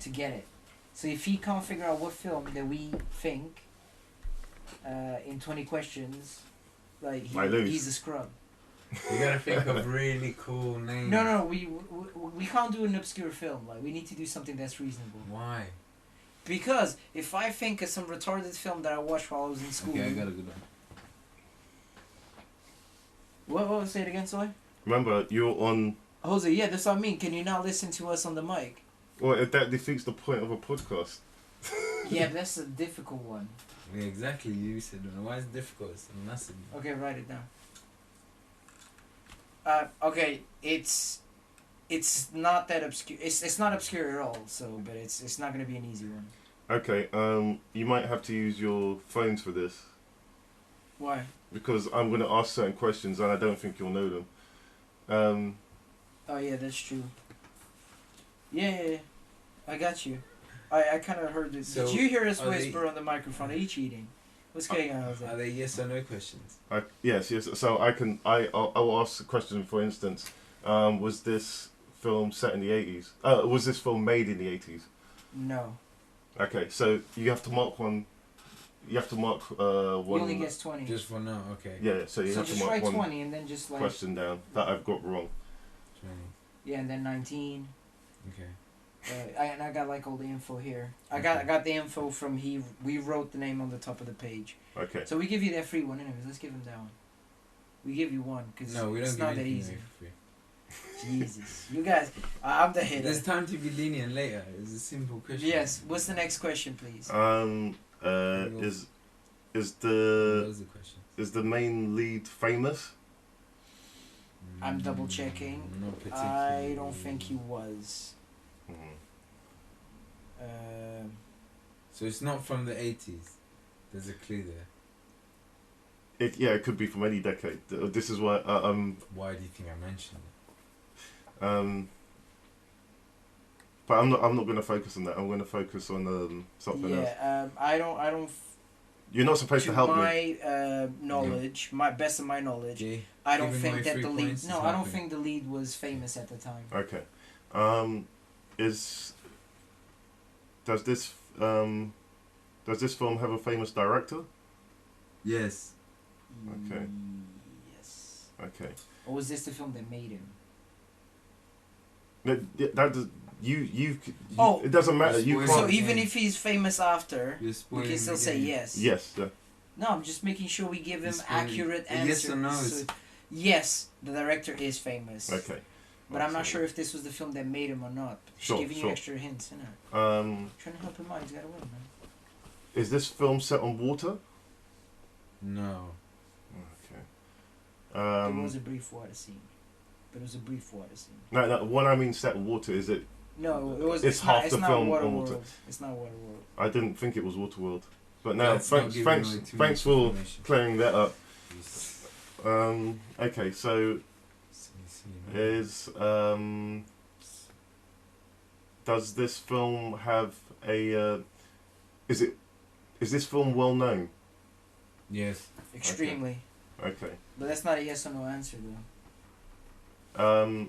to get it. So if he can't figure out what film that we think in 20 questions, like I lose. he's a scrub. You gotta think of really cool names. No, we can't do an obscure film. Like we need to do something that's reasonable. Why? Because if I think of some retarded film that I watched while I was in school. Okay, I got a good one. What? Say it again, Soy. Remember, you're on. Jose, yeah, that's what I mean. Can you not listen to us on the mic? Well, that defeats the point of a podcast. Yeah, but that's a difficult one. Yeah, exactly. You said why is it difficult? It's massive. Okay, write it down. Okay, it's not that obscure. It's not obscure at all. So, but it's not gonna be an easy one. Okay, you might have to use your phones for this. Why? Because I'm going to ask certain questions and I don't think you'll know them. Oh yeah, that's true. Yeah, I got you. I kind of heard it. So Did you hear us are whisper on the microphone? Are you cheating? What's going on? Are they yes or no questions? Yes. So I'll ask a question. For instance, was this film set in the 80s? Was this film made in the 80s? No. Okay, so you have to mark one. You have to mark one. He only gets 20. Just for now, okay. Yeah, so you have to just mark write one 20 and then just like question down that I've got wrong. 20. Yeah, and then 19. Okay. I got like all the info here. I got the info from we wrote the name on the top of the page. Okay. So we give you that free one anyways. Let's give him that one. We give you one because No, we don't it's give not that anything easy. away for free. Jesus, you guys, I'm the hater. There's time to be lenient later. It's a simple question. Yes. What's the next question, please? Is the question. is the main lead famous? I'm double checking. Not particularly. I don't think he was. So it's not from the 80s. There's a clue there. It could be from any decade. This is why Why do you think I mentioned it? But I'm not going to focus on that. I'm going to focus on something else. Yeah. I don't. You're not supposed to help me. my knowledge, my best of my knowledge, Okay. I don't Giving think away that 3 the lead. points is No, I don't helping. think the lead was famous at the time. Okay. Does this film have a famous director? Yes. Okay. Yes. Okay. Or was this the film that made him? That does, you Oh. it doesn't matter. You Spoiler. can't. So even if he's famous after, You're we spoiling can still the say game. yes. Yes. Yeah. No, I'm just making sure we give him You're spoiling- accurate a answers. yes or no is- So, yes, the director is famous. Okay. But I'm not sure if this was the film that made him or not. Just Sure, giving sure. you extra hints, innit? Trying to help him out. He's got to win, man. Is this film set on water? No. Okay. There was a brief water scene. But it was a brief water scene. No. What I mean set on water is it? No, it was. It's not, half it's the not film Water on water. World. It's not Water World. I didn't think it was Waterworld. But now, Let's not thanks give away too for much information. clearing that up. Jesus. Okay, so is does this film have a is this film well known? Yes. Extremely. Okay. But that's not a yes or no answer, though.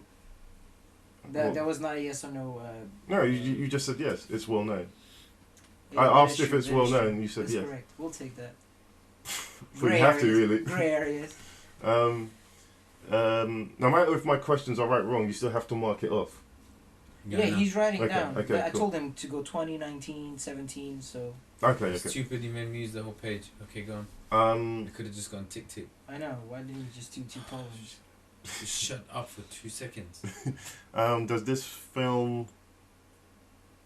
Well, That was not a yes or no. no, you just said yes. It's well known. Yeah, I that asked is if true, it's that well is known, true. and you said That's yes. correct. We'll take that. Well, you have to areas, really. Grey areas. No matter if my questions are right or wrong, you still have to mark it off. Yeah, he's writing Okay, down. okay, I cool. told him to go 20, 19, 17, so... Okay. Stupid, you made me use the whole page. Okay, go on. You could have just gone tick tick. I know, why didn't you just do 2 columns? Just shut up for 2 seconds. Does this film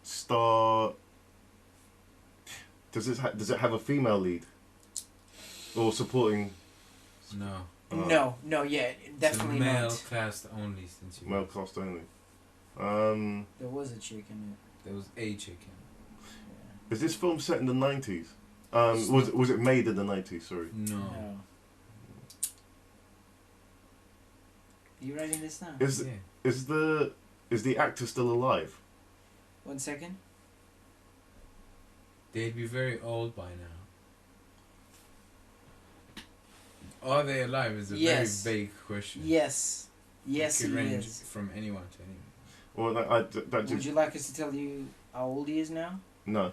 star? Does it have a female lead or supporting? No. No, yeah, definitely it's a male not. cast only since you. Male cast only. There was a chick in it. There was a chicken. Is this film set in the 90s? Was it made in the 90s? Sorry. No. You writing this down? Is the actor still alive? 1 second. They'd be very old by now. Are they alive? Is a very vague question. Yes. Yes, it could range is. from anyone to anyone. Well, Would you like us to tell you how old he is now? No.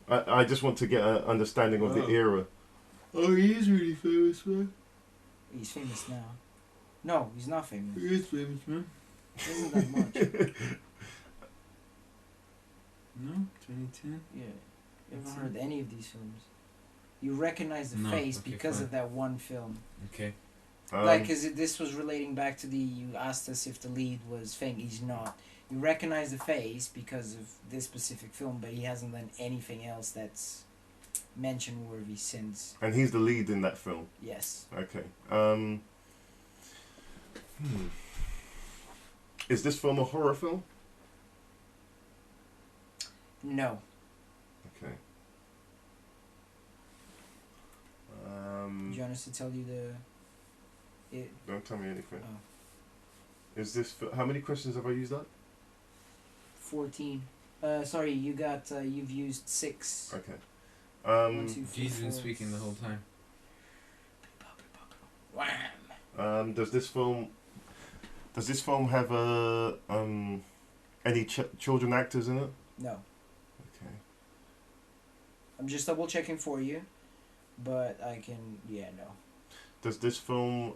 I just want to get an understanding of the era. Oh, he is really famous, man. He's famous now. No, he's not famous. He is famous, man. Isn't that much? No? 2010? Yeah. You haven't heard any of these films. You recognize the face because of that one film. Okay. Because this was relating back to you asked us if the lead was famous. He's not. You recognize the face because of this specific film, but he hasn't done anything else that's mention worthy since. And he's the lead in that film? Yes. Okay. Is this film a horror film? No. Okay. Do you want us to tell you Don't tell me anything. Oh. Is this... How many questions have I used up? 14. Sorry, you got... you've used 6. Okay. 1, 2, 3, He's been 4. speaking the whole time. Wham! Does this film have any children actors in it? No. Okay. I'm just double checking for you, but I can... Yeah, no. Does this film...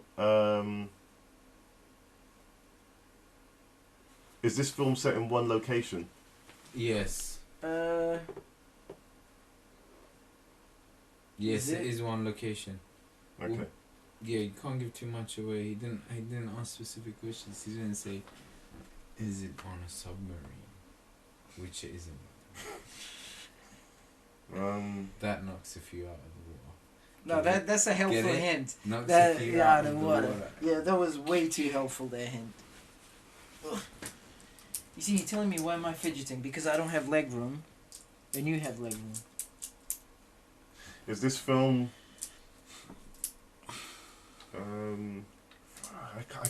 is this film set in one location? Yes. Yes, it is one location. Okay. Well, yeah, you can't give too much away. He didn't ask specific questions. He didn't say, is it on a submarine? Which it isn't. That knocks a few out of the water. No, that's a helpful hint. Knocks That a few out out of of the the water. water. Yeah, that was way too helpful, that hint. Ugh. You see, you're telling me why am I fidgeting? Because I don't have leg room, and you have leg room. Is this film... I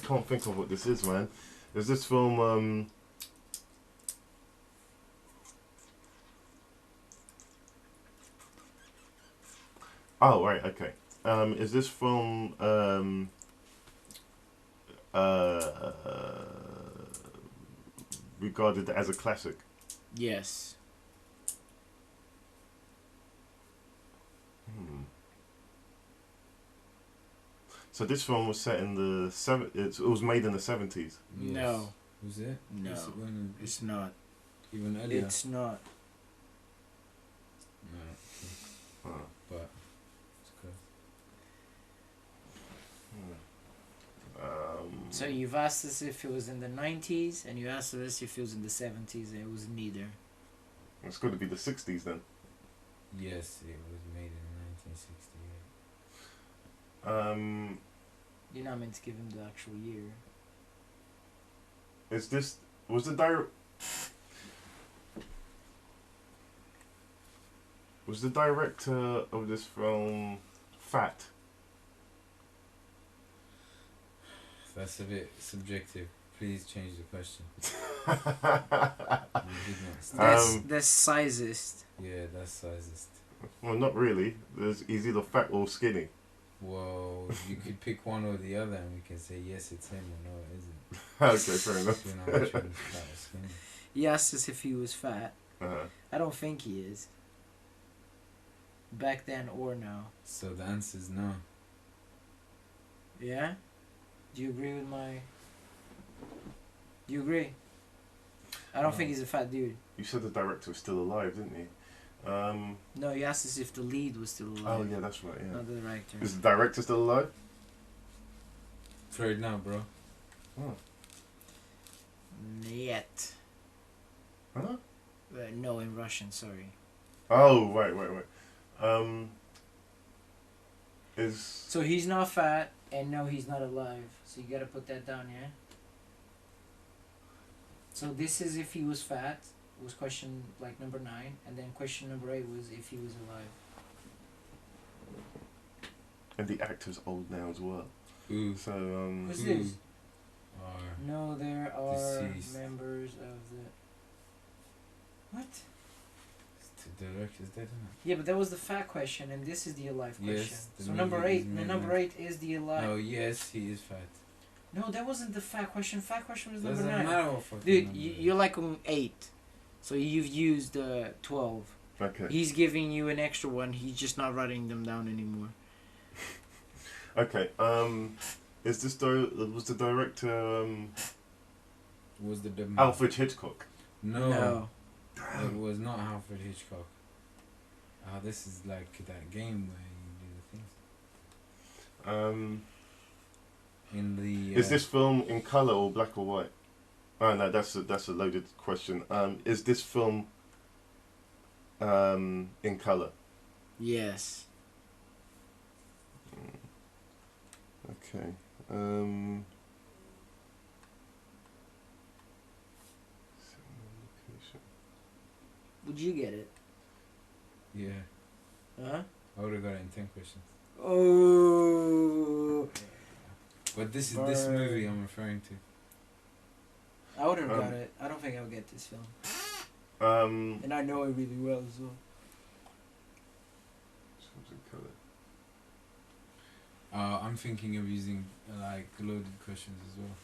can't think of what this is, man. Is this film... Oh, right, okay. Is this film... regarded as a classic? Yes. So this film was set in the it was made in the 70s. Yes. No. Was it? No. It's not. Even earlier? It's not. No. But it's good. So you've asked us if it was in the 90s, and you asked us if it was in the 70s, and it was neither. It's got to be the 60s then. Yes, it was made in 1968. You're not meant to give him the actual year. Was the director of this film fat? That's a bit subjective. Please change the question. You did not. That's sizest. Yeah, that's sizest. Well, not really. He's either fat or skinny. Well, you could pick one or the other, and we can say yes, it's him, or no, it isn't. Okay, fair enough. You know, which one is fat or skinny? He asked us if he was fat. I don't think he is. Back then or now. So the answer is no. Yeah? Do you agree with my... Do you agree? I don't think he's a fat dude. You said the director was still alive, didn't you? No, you asked us if the lead was still alive. Oh, yeah, that's right, yeah. Not the director. Is the director still alive? Afraid now, bro. Oh. Yet. Huh? No, in Russian, sorry. Oh, right. So he's not fat, and no, he's not alive. So you gotta put that down, yeah? So this is if he was fat. was question like number 9, and then question number 8 was if he was alive. And the actor's old now as well. Ooh. So Who's this? Or No, there are deceased. members of the. What? The director's dead, isn't it? Yeah, but that was the fact question, and this is the alive question. Yes, the So movie number 8, is the made number now. 8 is the alive. Oh yes, he is fat. No, that wasn't the fact question. Fact question was number Doesn't 9. matter what fucking Dude, number you're like on 8, so you've used 12. okay. He's giving you an extra one. He's just not writing them down anymore. Okay. Is this was the director was the Alfred Hitchcock? No. It was not Alfred Hitchcock. This is like that game where you do the things. In the. Is this film in color or black or white? Oh no, that's a loaded question. Is this film in color? Yes. Okay. Would you get it? Yeah. Huh? I would have got it in 10 questions. Oh. But this is this movie I'm referring to. I would have got it. I don't think I'll get this film. And I know it really well as well. I'm thinking of using like loaded questions as well.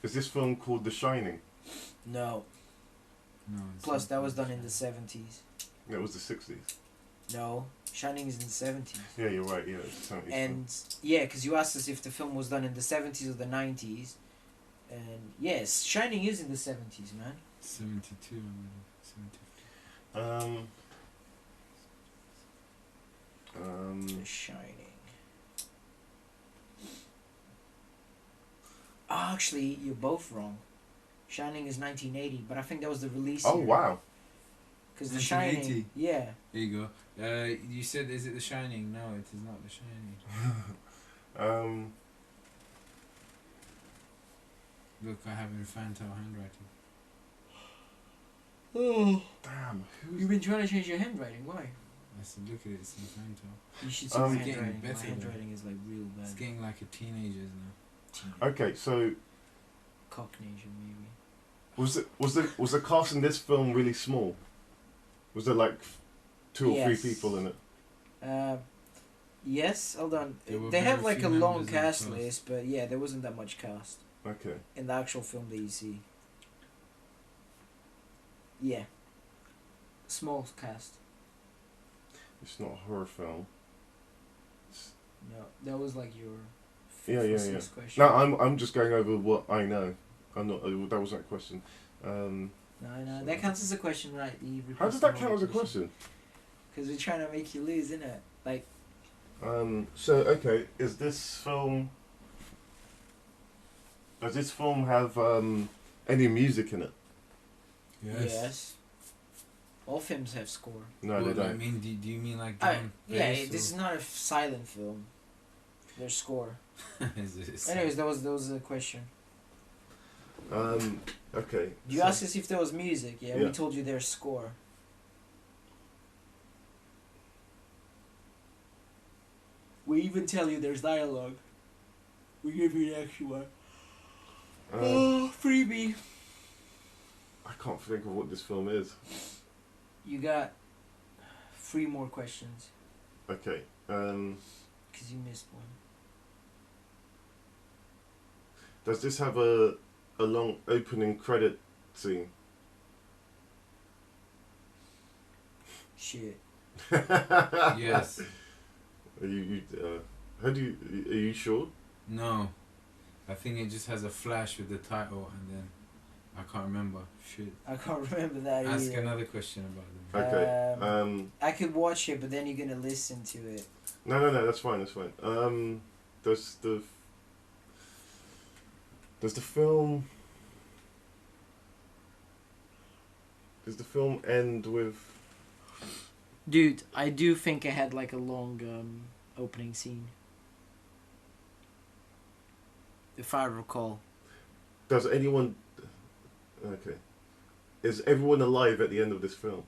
Is this film called The Shining? No. No. Plus, that was done in the 70s. It was the 60s. No. Shining is in the 70s. Yeah, you're right. Yeah, it's 70s. And, yeah, because you asked us if the film was done in the 70s or the 90s. And, yes, Shining is in the 70s, man. 72. 73. The Shining. Oh, actually, you're both wrong. Shining is 1980, but I think that was the release Oh, year. wow. Because The Shining... 1980? Yeah. There you go. You said, is it The Shining? No, it is not The Shining. Look, I have infantile handwriting. Oh. Damn. You've been trying to change your handwriting. Why? I said, look at it, it's infantile. You should see my It's getting handwriting. My better, handwriting is like real bad. It's getting like a teenager's now. Okay, so Cocknasian, maybe. was the cast in this film really small? Was there like 2 or 3 Yes. people in it? Yes, hold on. There were They have very like few a long members of the cast cast. list, but yeah, there wasn't that much cast Okay. in the actual film that you see. Yeah. Small cast. It's not a horror film. No, that was like your Yeah, fifth or yeah, sixth yeah. question. No, I'm just going over what I know. I'm not. That wasn't a question. No, that counts as a question, right? How does that count as a question? Because we're trying to make you lose, isn't it? Like. So okay, is this film? Does this film have any music in it? Yes. All films have score. No, they don't. I mean, do you mean like yeah, this is not a silent film. There's score. Anyways, that was a question. Okay. You asked us if there was music. Yeah, we Yeah. told you there's score. We even tell you there's dialogue. We give you the extra one. Freebie. I can't think of what this film is. You got 3 more questions. Okay. Because you missed one. Does this have a long opening credit scene? Shit. Yes. Are are you sure? No. I think it just has a flash with the title and then I can't remember. Shit. I can't remember that Ask either. another question about them. Okay. I could watch it, but then you're gonna listen to it. No, that's fine. That's fine. Does the film end with? Dude, I do think it had like a long opening scene. If I recall. Does anyone? Okay. Is everyone alive at the end of this film?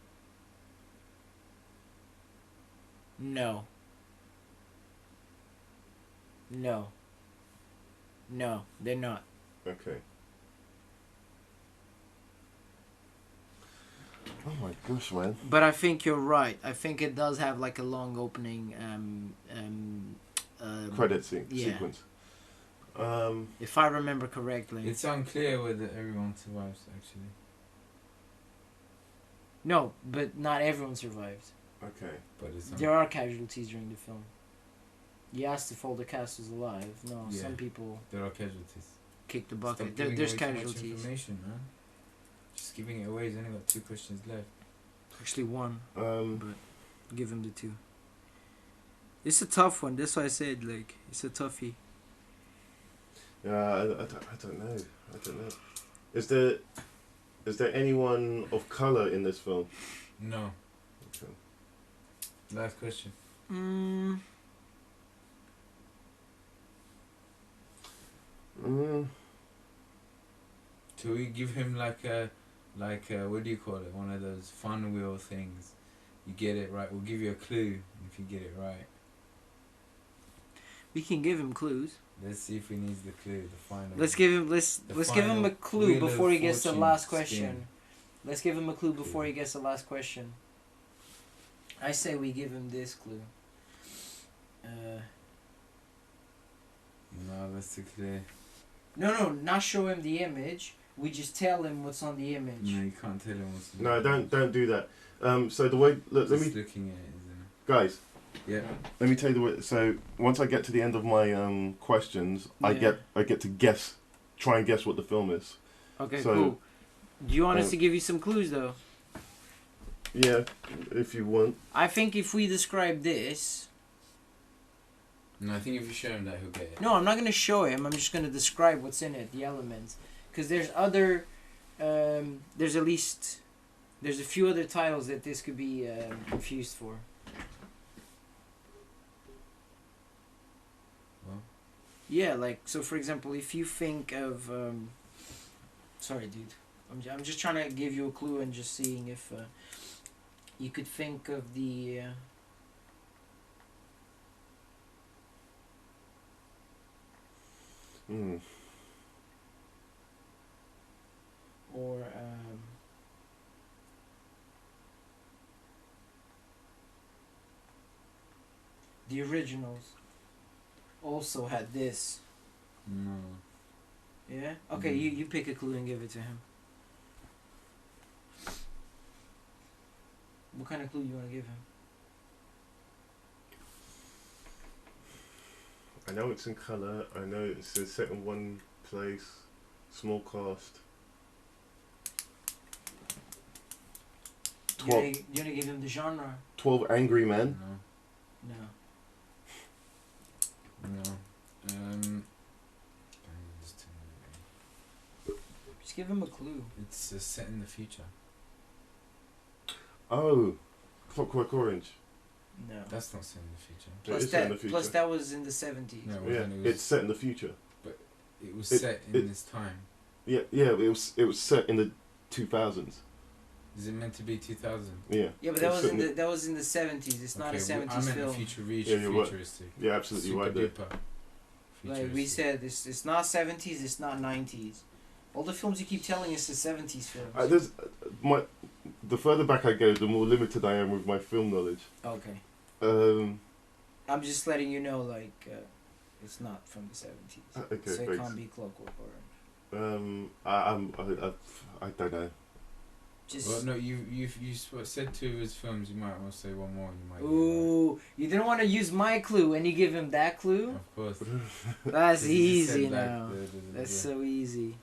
No. No. No, they're not. Okay. Oh my gosh, man. But I think you're right. I think it does have like a long opening Credit sequence. If I remember correctly. It's unclear whether everyone survives, actually. No, but not everyone survives. Okay. But it's there are casualties during the film. You asked if all the cast was alive. No, some people... There are casualties. Kick the bucket. There's casualties. Too much information, man. Just giving it away. He's only got 2 questions left. Actually 1. But give him the 2. It's a tough one. That's why I said, like, it's a toughie. Yeah, I don't know. Is there anyone of color in this film? No. Okay. Last question. Should we give him like a what do you call it? One of those fun wheel things. You get it right. We'll give you a clue if you get it right. We can give him clues. Let's see if he needs the clue. The final. Let's give him a clue before he gets the last question. Let's give him a clue before he gets the last question. I say we give him this clue. No, that's too clear. No, not show him the image. We just tell him what's on the image. No, you can't tell him what's on the image. Don't do that. So the way... Let me... looking at it, isn't it? Guys. Yeah. Let me tell you the way... So, once I get to the end of my questions, I get to guess... Try and guess what the film is. Okay, cool. Do you want us to give you some clues, though? Yeah, if you want. I think if we describe this... No, I think if you show him that, he'll get it. No, I'm not going to show him. I'm just going to describe what's in it, the elements. Because there's other... there's at least... There's a few other titles that this could be confused for. Well? Yeah, like, so for example, if you think of... sorry, dude. I'm just trying to give you a clue and just seeing if you could think of the... Or the originals also had this. No. Yeah? Okay, you pick a clue and give it to him. What kind of clue you want to give him? I know it's in colour. I know it's set in one place. Small cast. You want to give him the genre? 12 Angry Men. No. Just give him a clue. It's set in the future. Oh, Clockwork Orange. No. That's not set in the future. Plus that was in the 70s. No, it's set in the future. But it was set in this time. Yeah, it was set in the 2000s. Is it meant to be 2000? Yeah. Yeah, but that was in the 70s. It's not a 70s I meant film. futuristic. Yeah, absolutely right there. Like we said, it's not 70s. It's not 90s. All the films you keep telling us is 70s films. The further back I go, the more limited I am with my film knowledge. Okay. I'm just letting you know, like, it's not from the 70s. Okay, so it can't be Clockwork Orange. I don't know. Well, no, you said 2 of his films. You might want to say one more. And you might. Ooh, you didn't want to use my clue, and you give him that clue. Of course. That's easy now. That's so easy.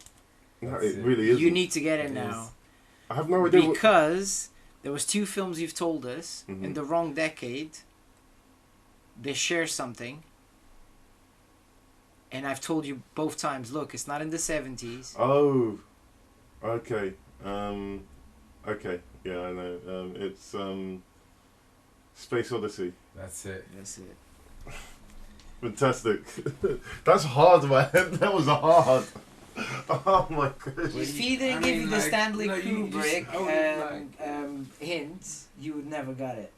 No, it really is. You need to get it now. I have no idea. Because there was 2 films you've told us in the wrong decade. They share something. And I've told you both times, look, it's not in the 70s. Oh, okay. Okay, yeah, I know. It's Space Odyssey. That's it. Fantastic. That's hard, man. That was hard. Oh my goodness. If he didn't give you the Stanley Kubrick hint, you would never got it.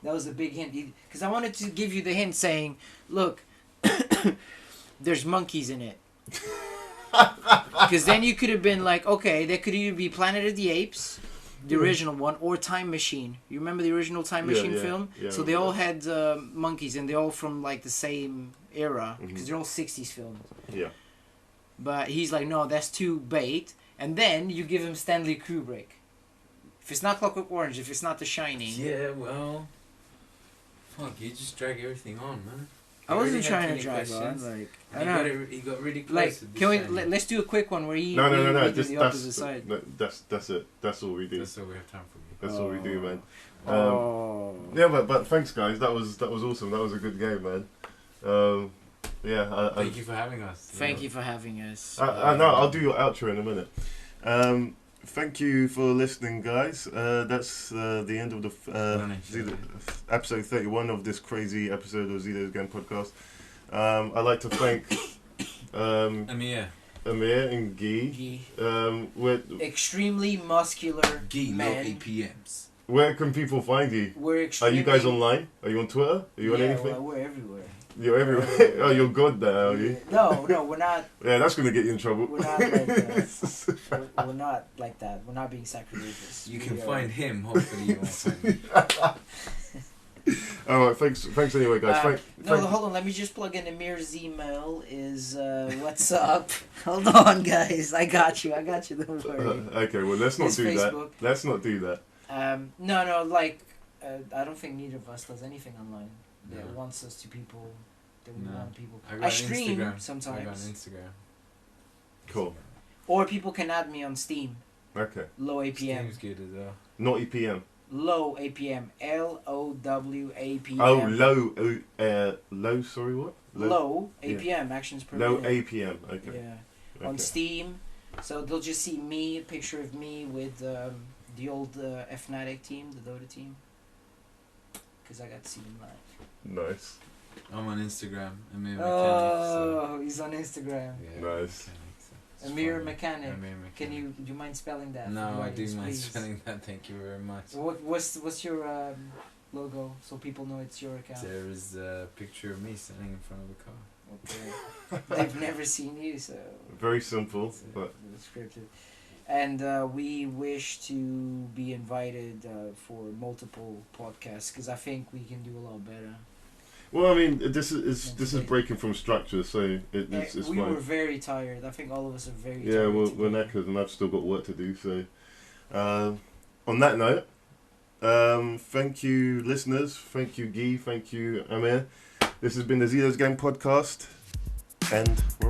That was a big hint. Because I wanted to give you the hint saying, look, there's monkeys in it. Because then you could have been like, okay, that could either be Planet of the Apes, the original one, or Time Machine. You remember the original Time Machine film? Yeah, so they all had monkeys, and they're all from like the same era, because they're all 60s films. Yeah. But he's like, no, that's too bait. And then you give him Stanley Kubrick. If it's not Clockwork Orange, if it's not The Shining. Yeah, well, fuck, you just drag everything on, man. I wasn't trying to drag on. Like, I know. He got really close. Like, to can we? Shining. Let's do a quick one where he. No. Just the opposite side. No, that's it. That's all we do. That's all we have time for. That's all we do, man. Yeah, but thanks, guys. That was awesome. That was a good game, man. Thank you for having us. Thank you for having us. No, I'll do your outro in a minute. Thank you for listening, guys. That's the end of the episode 31 of this crazy episode of Zedos Game Podcast. I'd like to thank Amir and Guy. We're extremely muscular Guy, men. low APMs. Where can people find you? We're Are extremely... you guys online? Are you on Twitter? Are you on anything? Well, we're everywhere. You're everywhere. Oh, you're good there, are you? No, we're not. Yeah, that's gonna get you in trouble. We're not like that. We're not like that. We're not being sacrilegious. You can find him. Hopefully, you won't find me. All right, thanks anyway, guys. Hold on. Let me just plug in Amir's email. Is what's up? Hold on, guys. I got you. Don't worry. Okay, well let's not do Facebook. that. Let's not do that. No. Like, I don't think neither of us does anything online. No. That wants us to people. That we want people. I stream Instagram. sometimes. I got an Instagram. Cool. Or people can add me on Steam. Okay. Low APM. Steam's good as well. Not EPM. Low APM. LOWAPM. Oh, low. Sorry, what? Low APM. Actions per low minute. APM. Okay. Yeah. Okay. On Steam, so they'll just see me, a picture of me with the old Fnatic team, the Dota team. Because I got to see them live. Nice. I'm on Instagram. Amir Mechanic. Oh, he's on Instagram. Nice. Mechanic, Amir Mechanic. Amir Mechanic. Do you mind spelling that? No, I do mind please? spelling that. Thank you very much. What's your logo so people know it's your account? There is a picture of me standing in front of a car. Okay. They've never seen you, so. Very simple, but scripted. And we wish to be invited for multiple podcasts because I think we can do a lot better. well, I mean, this is breaking from structure, so it's we fine. were very tired. I think all of us are very tired. Yeah, we're knackered, and I've still got work to do. So, on that note, thank you, listeners. Thank you, Guy. Thank you, Amir. This has been the Zedos Game Podcast, and we're